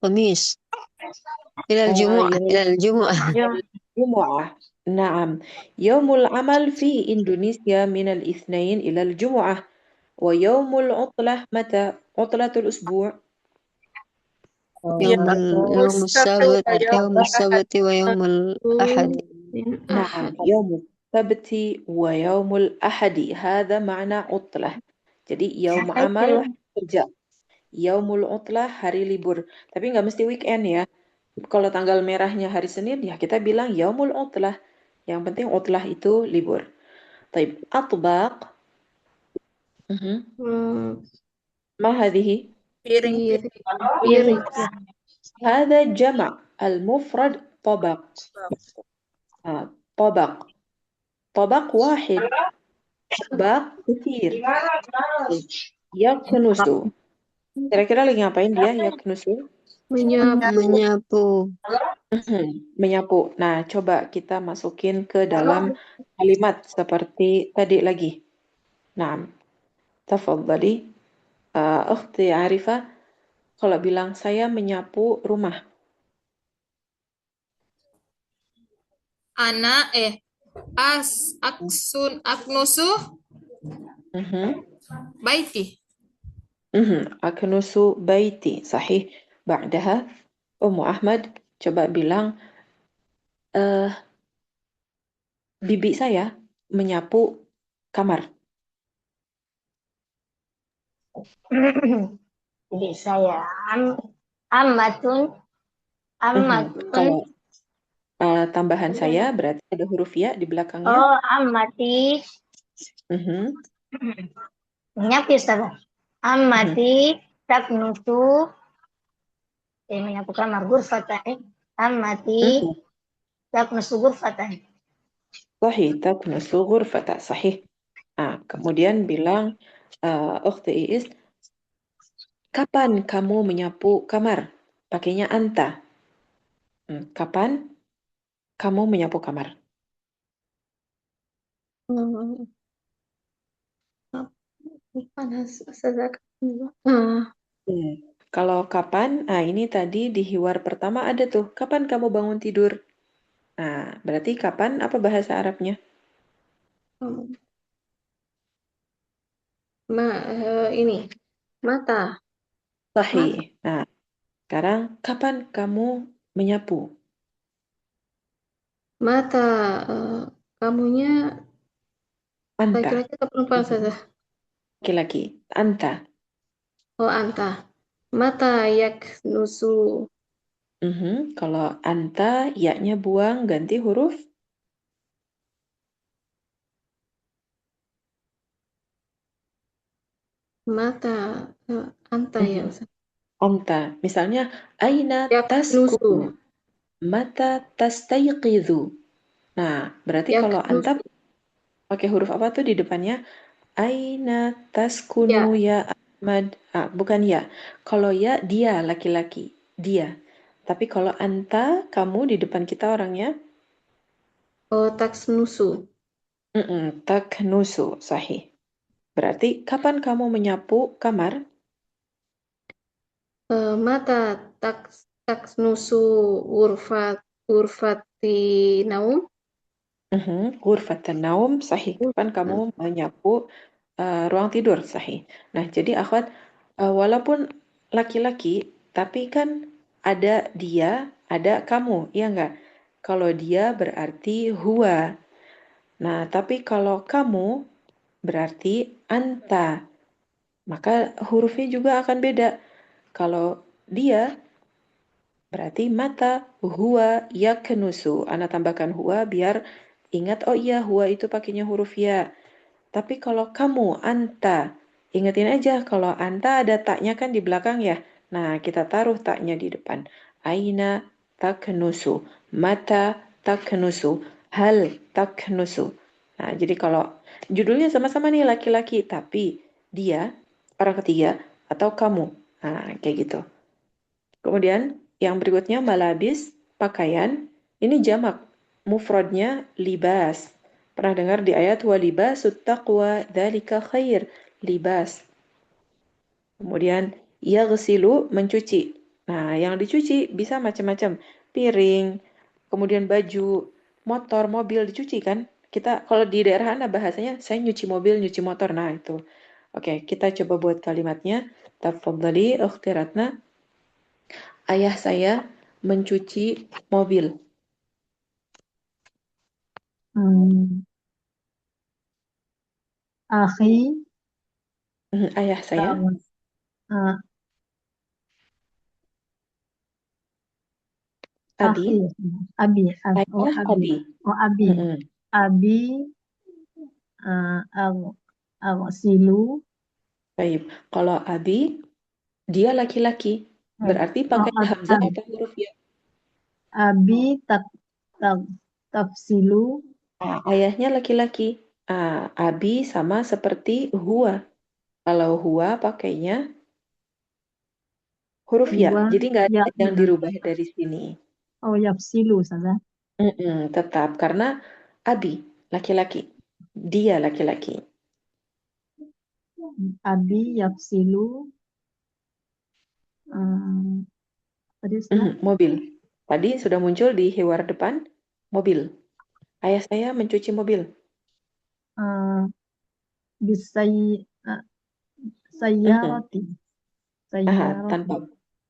Khamis. إلى الجمعة. إلى الجمعة. الجمعة. نعم. يوم العمل في إندونيسيا من الاثنين إلى الجمعة. ويوم العطلة متى؟ عطلة الأسبوع يوم السبت ويوم الأحد. من نعم أحد يوم السبت ويوم الأحد هذا معنى عطلة. Jadi yaum amal kerja, yaumul utlah hari libur. Tapi nggak mesti weekend ya. Kalau tanggal merahnya hari Senin ya kita bilang yaumul utlah. Yang penting utlah itu libur. طيب أطباق. ما هذه؟ Piring. piring هذا جمع المفرد طبق. طبق. طبق واحد. طبق كثير. Yaknusu. Kira-kira lagi ngapain dia yaknusu? menyapu Menyapu. Nah, coba kita masukin ke dalam kalimat seperti tadi lagi. Nah, tafadhali. Ukhti Arifah, kalau bilang saya menyapu rumah. Ana aknusu baiti. Aknusu baiti. Sahih. Ba'daha, Ummu Ahmad, coba bilang, bibi saya menyapu kamar. Jadi saya ammatun Kalau tambahan saya berarti ada huruf ya di belakangnya. oh ammati menyapu Ustazah. Ammati taknusu menyapu kamar gurfatan. Ammati taknusu gurfatan. Sahih, taknusu ghurfata. Sahih. Kemudian bilang, Ukhti Iis, kapan kamu menyapu kamar? Pakainya anta. Kapan kamu menyapu kamar? Kalau kapan, ini tadi di hiwar pertama ada tuh. Kapan kamu bangun tidur? Nah, berarti kapan apa bahasa Arabnya? ini mata Sahih. Nah, sekarang kapan kamu menyapu? mata kamunya Anta. laki-laki atau perempuan Ustazah? Laki-laki. Anta. Oh anta mata yaknusu Kalau anta, ya-nya buang, ganti huruf mata anta ya Ustaz. anta. Misalnya, aina Yaknusu. taskunu, mata tastayqidhu. Nah, berarti kalau anta pakai huruf apa tuh di depannya? Aina taskunu ya Ahmad. Bukan ya. Kalau ya, dia laki-laki. Dia. Tapi kalau anta, kamu di depan kita orangnya? Oh taksnusu. Taknusu. Sahih. Berarti kapan kamu menyapu kamar? Mata taksnusu urfati naum. Ghurfatan naum. Sahih. Kapan kamu menyapu ruang tidur? Sahih. Nah, jadi akhwat, walaupun laki-laki, tapi kan ada dia, ada kamu, iya enggak? Kalau dia berarti huwa. Nah, tapi kalau kamu berarti anta. Maka hurufnya juga akan beda. Kalau dia berarti mata huwa yaknusu. Ana tambahkan huwa biar ingat, oh iya huwa itu pakainya huruf ya. Tapi kalau kamu, anta, ingetin aja kalau anta ada taknya kan di belakang ya. Nah, kita taruh taknya di depan. Aina taknusu, mata taknusu, hal taknusu. Nah, jadi kalau judulnya sama-sama nih laki-laki, tapi dia orang ketiga atau kamu. Nah, kayak gitu. Kemudian yang berikutnya malabis, pakaian. Ini jamak. Mufradnya libas. Pernah dengar di ayat walibasut taqwa dzalika khair, libas. Kemudian yaghsilu, mencuci. Nah, yang dicuci bisa macam-macam. Piring, kemudian baju, motor, mobil dicuci kan? Kita kalau di daerah Anda bahasanya saya nyuci mobil, nyuci motor. Nah, itu. Oke, kita coba buat kalimatnya. Tafadhali ukhti Ratna. Ayah saya mencuci mobil. Akhi, Ayah saya. uh, Abi. akhi, abi, oh Ayah abi, abi. oh abi, Mm-mm. abi, silu, Baik. Kalau abi, dia laki-laki. Berarti pakai hamzah atau huruf ya? abi tafsilu, Ayahnya laki-laki. Abi sama seperti huwa. Kalau huwa pakainya huruf ya. huwa, Jadi nggak ada yang benar. dirubah dari sini. Oh yafsilu salah. Tetap karena abi laki-laki. Dia laki-laki. Abi yafsilu, tadi salah. Mobil. Tadi sudah muncul di hiwar depan mobil. Ayah saya mencuci mobil. Bisay, Mhm. sayyarati,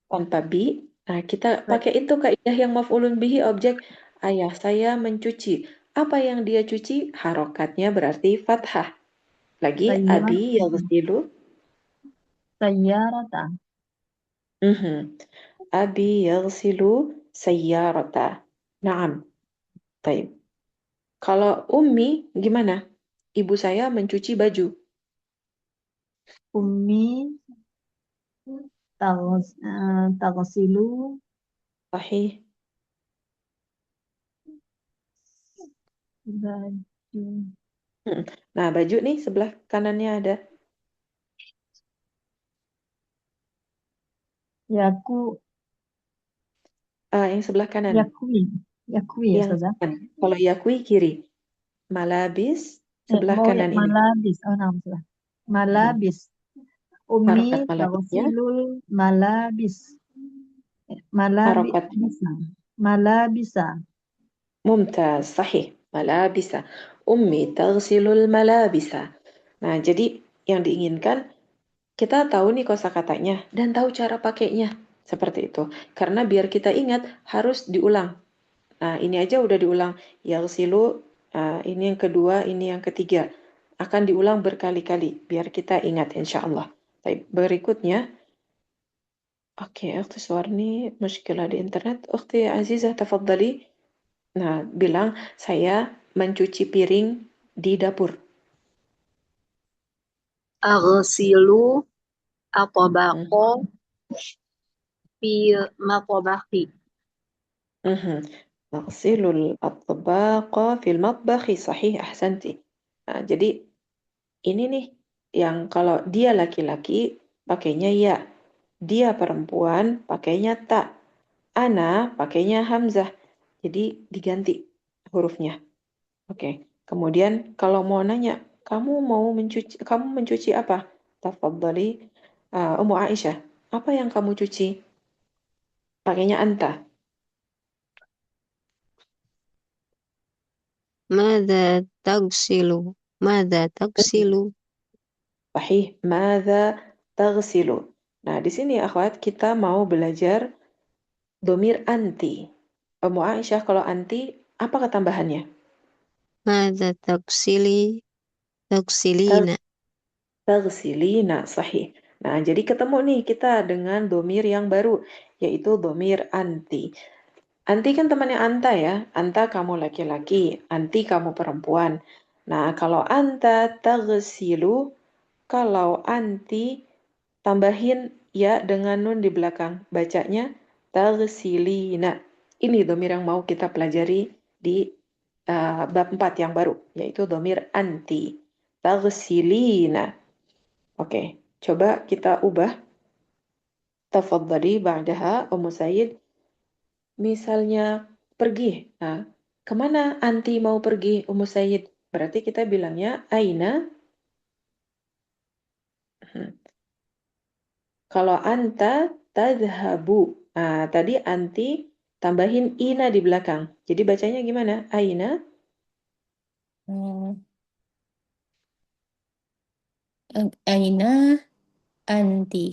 Tanpa bi. Nah, kita pakai itu kaidah yang maf'ulun bihi objek. Ayah saya mencuci. Apa yang dia cuci? Harokatnya berarti fathah. Lagi abi yaghsilu. sayyarata. Abi yaghsilu sayyarata. Naam. Baik. Kalau ummi gimana? Ibu saya mencuci baju. Ummi taghsilu Sahih. baju. Nah, baju nih sebelah kanannya ada. Yaku, Yang sebelah kanan. yakwi ya Yang saja. kanan. Kalau yakui kiri. Malabis sebelah kanan ini. Malabis, nama salah. Malabis. Ummi Harokat malabisnya. taghsilul malabis. Harokat. Malabisa. Mumtaz, sahih. Malabisa. Ummi taghsilul malabisa. Nah, jadi yang diinginkan kita tahu nih kosakatanya dan tahu cara pakainya. Seperti itu. Karena biar kita ingat harus diulang. Nah, ini aja udah diulang. Yaghsilu, ini yang kedua, ini yang ketiga. Akan diulang berkali-kali biar kita ingat insyaallah. Baik, berikutnya. Oke, Ukhti Suwarni, muskilah di internet. Ukhti Azizah, tafadhali. Nah, bilang saya mencuci piring di dapur. Aghsilu at-tabaqa fil matbakhi. Aghsilul atbaqa fil matbakhi. Sahih, ahsanti. Nah, jadi ini nih yang kalau dia laki-laki pakainya ya. Dia perempuan pakainya ta. Ana pakainya hamzah. Jadi diganti hurufnya. Oke. Kemudian kalau mau nanya, kamu mencuci apa? Tafadhali Ummu Aisyah. Apa yang kamu cuci? Pakainya anta. Mada tagsilu. Mada tagsilu. Sahih. Madza taghsilu. Nah, di sini akhwat kita mau belajar domir anti. Ummu Aisyah, kalau anti apa ketambahannya? Mada tagsili. Tagsilina. Taghsilina, sahih. Nah, jadi ketemu nih kita dengan domir yang baru, yaitu domir anti. Anti kan temannya anta ya. Anta kamu laki-laki, anti kamu perempuan. Nah, kalau anta taghsilu, kalau anti tambahin ya dengan nun di belakang. Bacanya taghsilina. Ini domir yang mau kita pelajari di bab 4 yang baru, yaitu domir anti. Taghsilina. Oke, coba kita ubah. Tafadhali ba'daha Ummu Said. Misalnya pergi. Nah, kemana anti mau pergi Ummu Said? Berarti kita bilangnya aina. Kalau anta tadhhabu. Nah, tadi anti tambahin ina di belakang. Jadi bacanya gimana? Aina. Aina anti.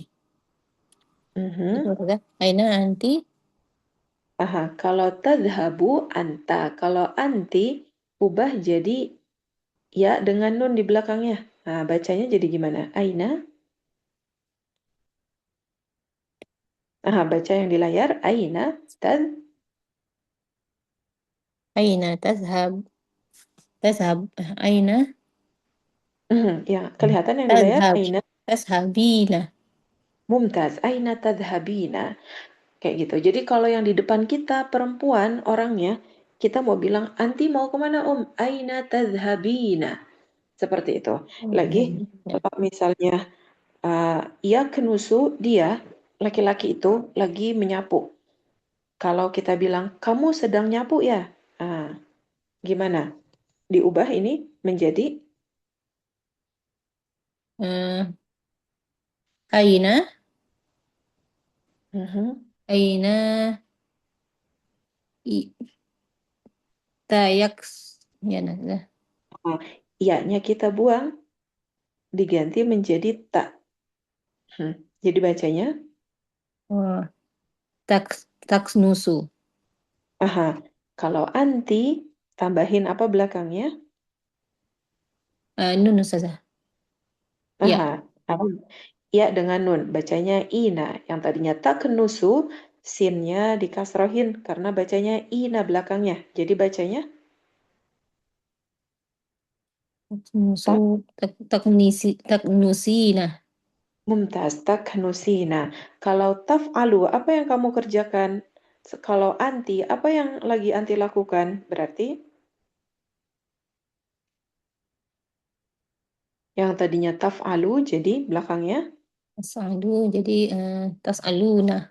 Aina anti. Kalau tadhhabu anta. Kalau anti ubah jadi ya dengan nun di belakangnya. Nah, bacanya jadi gimana? Aina. Baca yang di layar. Aina Aina tazhab. Tazhab. Aina ya, kelihatan yang di layar. tazhab. Aina. Tazhabina. Mumtaz. Aina tadhhabina. Kayak gitu. Jadi kalau yang di depan kita perempuan orangnya, kita mau bilang, anti mau kemana Aina tadhhabina. Seperti itu. Lagi, kalau misalnya ia kenusu, dia, laki-laki itu lagi menyapu. Kalau kita bilang, kamu sedang nyapu ya? Gimana? Diubah ini menjadi Aina. Mhm. Aina tayaks. Ya, nah. Iya-nya kita buang, diganti menjadi tak. Jadi bacanya, Taksnusu. kalau anti, tambahin apa belakangnya? Nun saja. Ya. Ya dengan nun, bacanya ina. Yang tadinya tak kenusu, sinnya dikasrohin karena bacanya ina belakangnya. Jadi bacanya Taknusina. mumtaz, tak nusina. Kalau taf'alu, apa yang kamu kerjakan? Kalau anti, apa yang lagi anti lakukan? Berarti yang tadinya taf'alu, jadi belakangnya Tas'alu, jadi tas'aluna.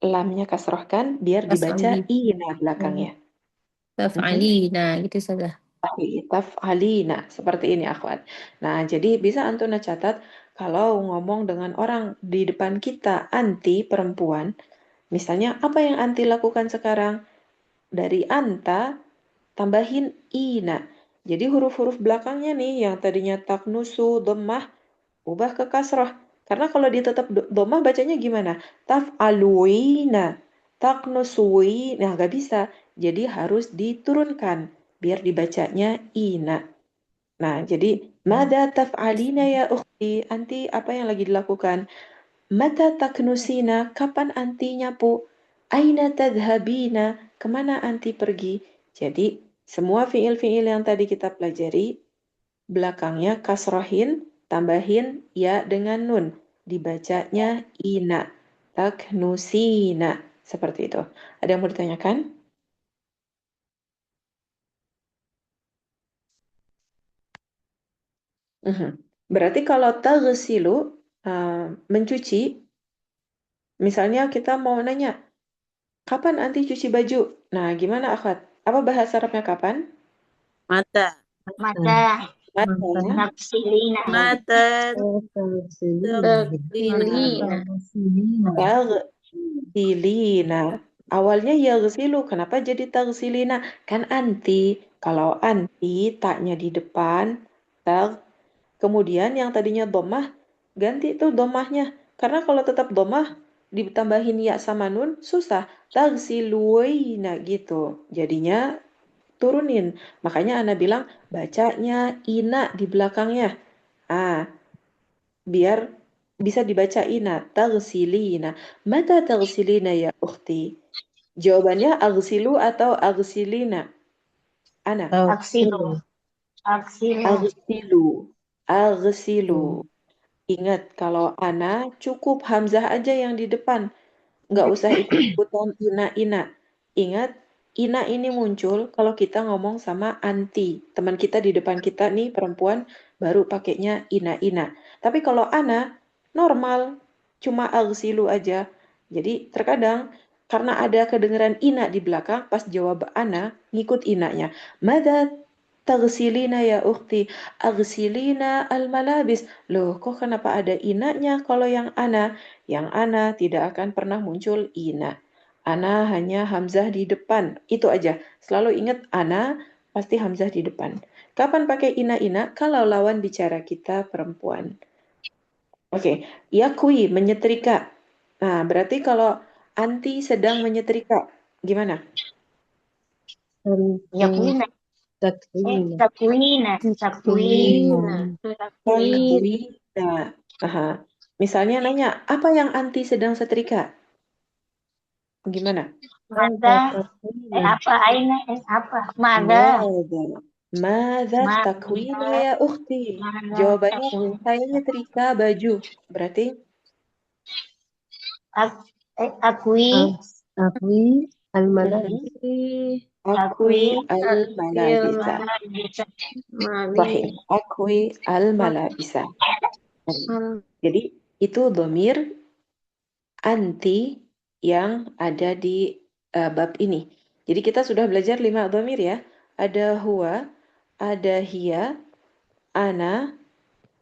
lamnya kasrohkan biar dibaca ina belakangnya. Taf'alina, gitu saja. Taf'alina, seperti ini akhwat. Nah, jadi bisa Antuna catat kalau ngomong dengan orang di depan kita anti perempuan, misalnya apa yang anti lakukan sekarang? Dari anta tambahin ina. Jadi huruf-huruf belakangnya nih yang tadinya taknusu, dhammah, ubah ke kasrah. Karena kalau dia tetap dhammah bacanya gimana? Taf'aluina, taknusuina, nah nggak bisa. Jadi harus diturunkan biar dibacanya ina. Nah, jadi mada taf'alina ya ukhti? Anti apa yang lagi dilakukan? Mata taknusina? Kapan anti nyapu? Aina tadhhabina? Kemana anti pergi? Jadi semua fiil-fiil yang tadi kita pelajari belakangnya kasrohin, tambahin ya dengan nun. Dibacanya ina. Taknusina. Seperti itu. Ada yang mau ditanyakan? Berarti kalau taghsilu, mencuci, misalnya kita mau nanya, kapan anti cuci baju? Nah, gimana akhwat? Apa bahasa Arabnya kapan? Mata. Mata. Mata ya? Tafsilina. Mata. Tagsilina. Taghsilina. Awalnya yaghsilu, kenapa jadi taghsilina? Kan anti. Kalau anti, taknya di depan, tag. Kemudian yang tadinya dhammah, ganti tuh dhammahnya. Karena kalau tetap dhammah, ditambahin ya sama nun, susah. Taghsiluina gitu. Jadinya turunin. Makanya Ana bilang, bacanya ina di belakangnya. Biar bisa dibaca ina, taghsilina. Mata taghsilina ya ukhti? Jawabannya aghsilu atau aghsilina? Ana. Aksilu. Aksilu. Aghsilu. Aghsilu. Ingat, kalau ana cukup hamzah aja yang di depan. Nggak usah ikut-ikutan ina-ina. Ingat, ina ini muncul kalau kita ngomong sama anti. Teman kita di depan kita nih, perempuan, baru pakainya ina-ina. Tapi kalau ana, normal. Cuma aghsilu aja. Jadi terkadang karena ada kedengeran ina di belakang, pas jawab ana, ngikut inanya. Mada taghsilina ya ukhti? Aghsilina al-malabis. Loh, kok kenapa ada inanya kalau yang ana? Yang ana tidak akan pernah muncul ina. Ana hanya hamzah di depan. Itu aja. Selalu ingat ana pasti hamzah di depan. Kapan pakai ina-ina? Kalau lawan bicara kita perempuan. Oke, yakui menyetrika. Nah, berarti kalau anti sedang menyetrika, gimana? Yakina. تكوين Takwina. Takwina. Takwin. Takwina. Aha. Misalnya nanya, apa yang anti sedang setrika? Gimana? ماذا Mada. تكوين Apa? Aina. Apa? Mada. Mada. Mada takwina Mada. ya ukhti. Mada. Jawabannya Takwina. saya nyetrika baju. Berarti Akui. أطوي الملابس akwi Akui. al-malabisa. Malabisa. Sahih. Mali. Akwi al-malabisa. Jadi itu dhamir anti yang ada di bab ini. Jadi kita sudah belajar 5 dhamir ya. Ada huwa, ada hiya, ana,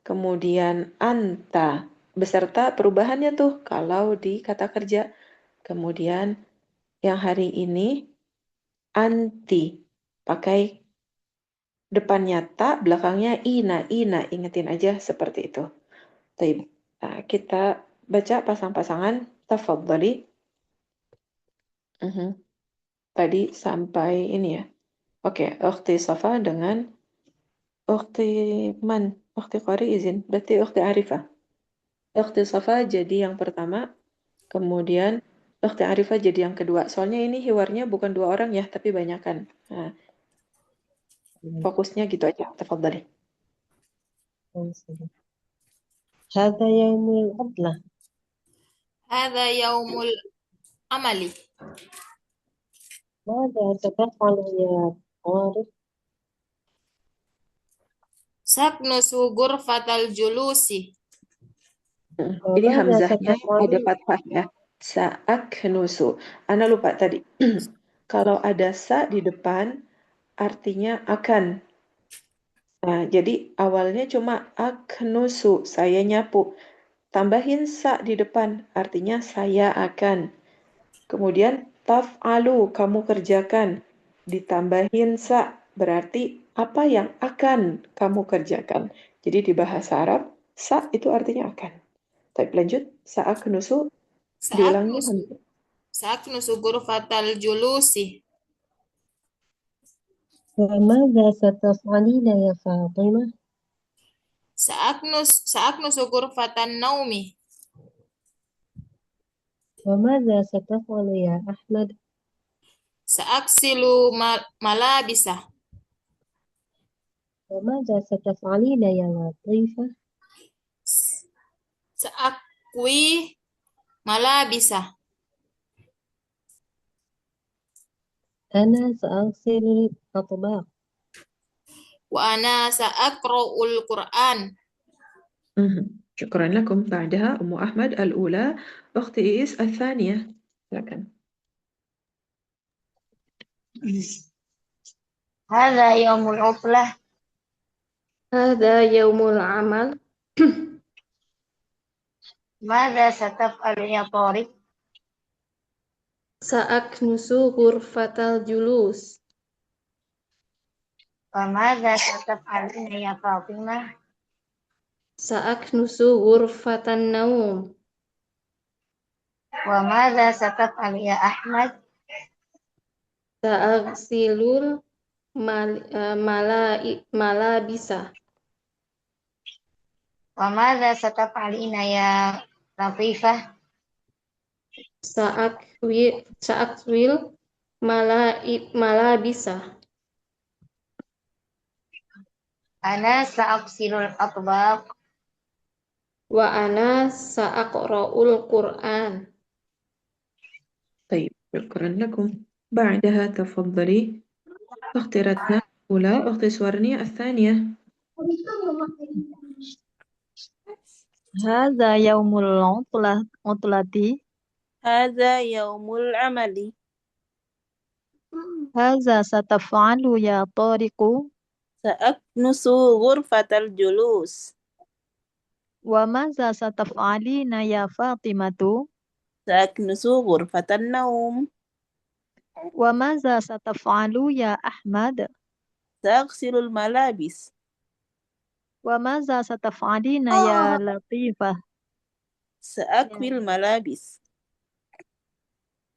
kemudian anta. Beserta perubahannya tuh kalau di kata kerja. Kemudian yang hari ini anti. Pakai depannya ta, belakangnya ina. Ingetin aja seperti itu. Baik. Nah, kita baca pasang-pasangan. Tafadhali. Tadi sampai ini ya. Oke, Ukhti Safa dengan Ukhti Man. Ukhti Qari izin. Berarti Ukhti Arifah. Ukhti Safa jadi yang pertama. Kemudian Ukhti Arifah jadi yang kedua. Soalnya ini hiwarnya bukan 2 orang ya, tapi banyakan. Nah, fokusnya gitu aja. Tafadhali. هذا يوم العطلة هذا يوم العمل. ماذا ستفعل يا طارق سأكنس غرفة الجلوس. Ini وماذا hamzahnya ada ستفعل fathah ya. Sa'aknusu. Ana lupa tadi. Kalau ada sa di depan, artinya akan. Nah, jadi awalnya cuma aknusu, saya nyapu. Tambahin sa di depan, artinya saya akan. Kemudian taf'alu, kamu kerjakan. Ditambahin sa, berarti apa yang akan kamu kerjakan. Jadi di bahasa Arab, sa itu artinya akan. Tapi lanjut, sa'aknusu, diulangi. سأكنس غرفة الجلوس. وماذا ستفعلين يا فاطمة سأكنس غرفة النوم. وماذا ستفعل يا أحمد سأغسل ملابسه. وماذا ستفعلين يا لطيفة سأكوي ملابسه. أنا سأغسل الأطباق وأنا سأقرأ القرآن. شكرا لكم. بعدها أم أحمد الأولى، أخت إيس الثانية. لكن Hada yaumul utlah. Hada yaumul amal. Mada sataf'alu ya Tariq? Sa'aknusu ghurfatal julus. Wa mada sataf'aluna ya Fatimah? Sa'aknusu ghurfatan naum. Wa mada sataf'alu ya Ahmad? Sa'agsilul malabisa. Wa mada sataf'alina ya Latifah? Sa'akwil malabisa. Ana sa'aksilul atbaq. Wa ana sa'aqra'ul Qur'an. طيب شكرا لكم. بعدها تفضلي أخت رتنا الأولى، أخت سورني الثانية. هذا يوم العطلة. هذا يوم العمل. هذا ستفعل يا طارق. سأكنس غرفة الجلوس. وماذا ستفعلين يا فاطمة؟ سأكنس غرفة النوم. وماذا ستفعل يا أحمد؟ سأغسل الملابس. وماذا ستفعلين يا لطيفة؟ سأكوي الملابس.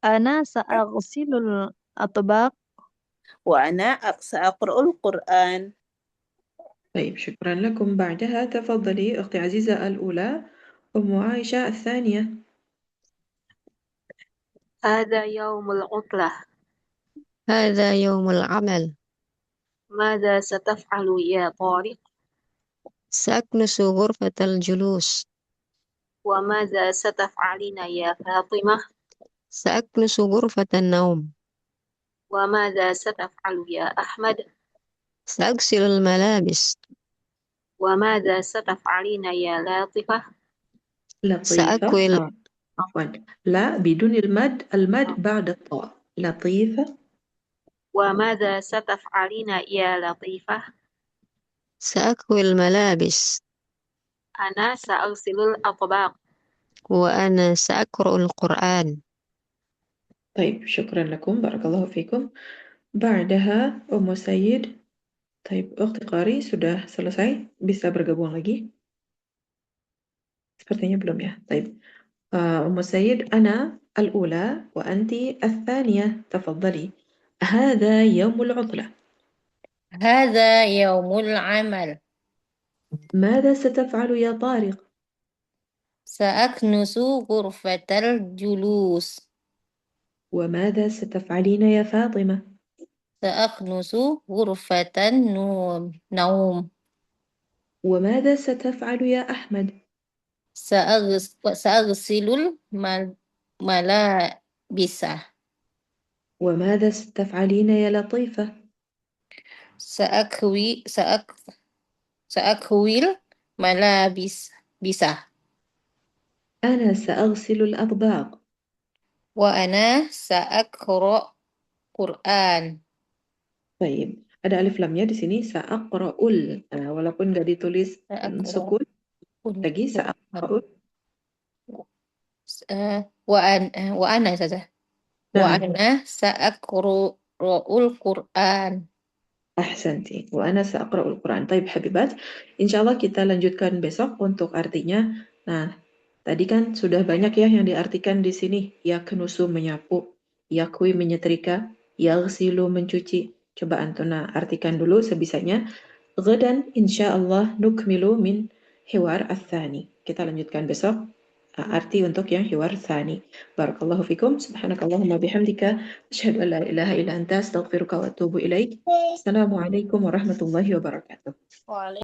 أنا سأغسل الأطباق. وأنا سأقرأ القرآن. طيب شكرا لكم. بعدها تفضلي أختي عزيزة الأولى، أم عائشة الثانية. هذا يوم العطلة. هذا يوم العمل. ماذا ستفعل يا طارق؟ سأكنس غرفة الجلوس. وماذا ستفعلين يا فاطمة؟ سأكنس غرفة النوم. وماذا ستفعل يا أحمد؟ سأغسل الملابس. وماذا ستفعلين يا لاطفة؟ لطيفة. عفوا، لا بدون المد، المد بعد الطاء. لطيفة. وماذا ستفعلين يا لطيفة؟ سأكوي الملابس. أنا سأغسل الأطباق. وأنا سأقرأ القرآن. طيب شكرا لكم، بارك الله فيكم. بعدها أم سيد. طيب أختي قاري sudah selesai, bisa bergabung lagi? Sepertinya belum ya. طيب أم سيد، أنا الأولى وأنت الثانية، تفضلي. هذا يوم العطلة. هذا يوم العمل. ماذا ستفعل يا طارق؟ سأكنس غرفة الجلوس. وماذا ستفعلين يا فاطمة؟ سأكنس غرفة النوم. وماذا ستفعل يا أحمد؟ سأغسل الملابس. وماذا ستفعلين يا لطيفة؟ سأكوي الملابس. أنا سأغسل الأطباق. وأنا سأقرأ قرآن. Baik, ada alif lamnya di sini sa'aqra'ul. Nah, walaupun nggak ditulis sukun, lagi sa'aqra'ul. وأنا saja. وأنا سأقرأ القرآن. Ahsanti. Wa ana sa'aqra'ul Quran. Taib habibat. Insyaallah kita lanjutkan besok untuk artinya. Nah, tadi kan sudah banyak ya yang diartikan di sini. Yaknusu menyapu, yakwi menyetrika, yaghsilu mencuci. Coba Antuna artikan dulu sebisanya. Ghadan insyaallah nukmilu min hiwar ats-tsani. Kita lanjutkan besok arti untuk yang hiwar tsani. Barakallahu fikum. Subhanakallahumma bihamdika asyhadu an la ilaha illa anta astaghfiruka wa atubu ilaik. Assalamualaikum warahmatullahi wabarakatuh.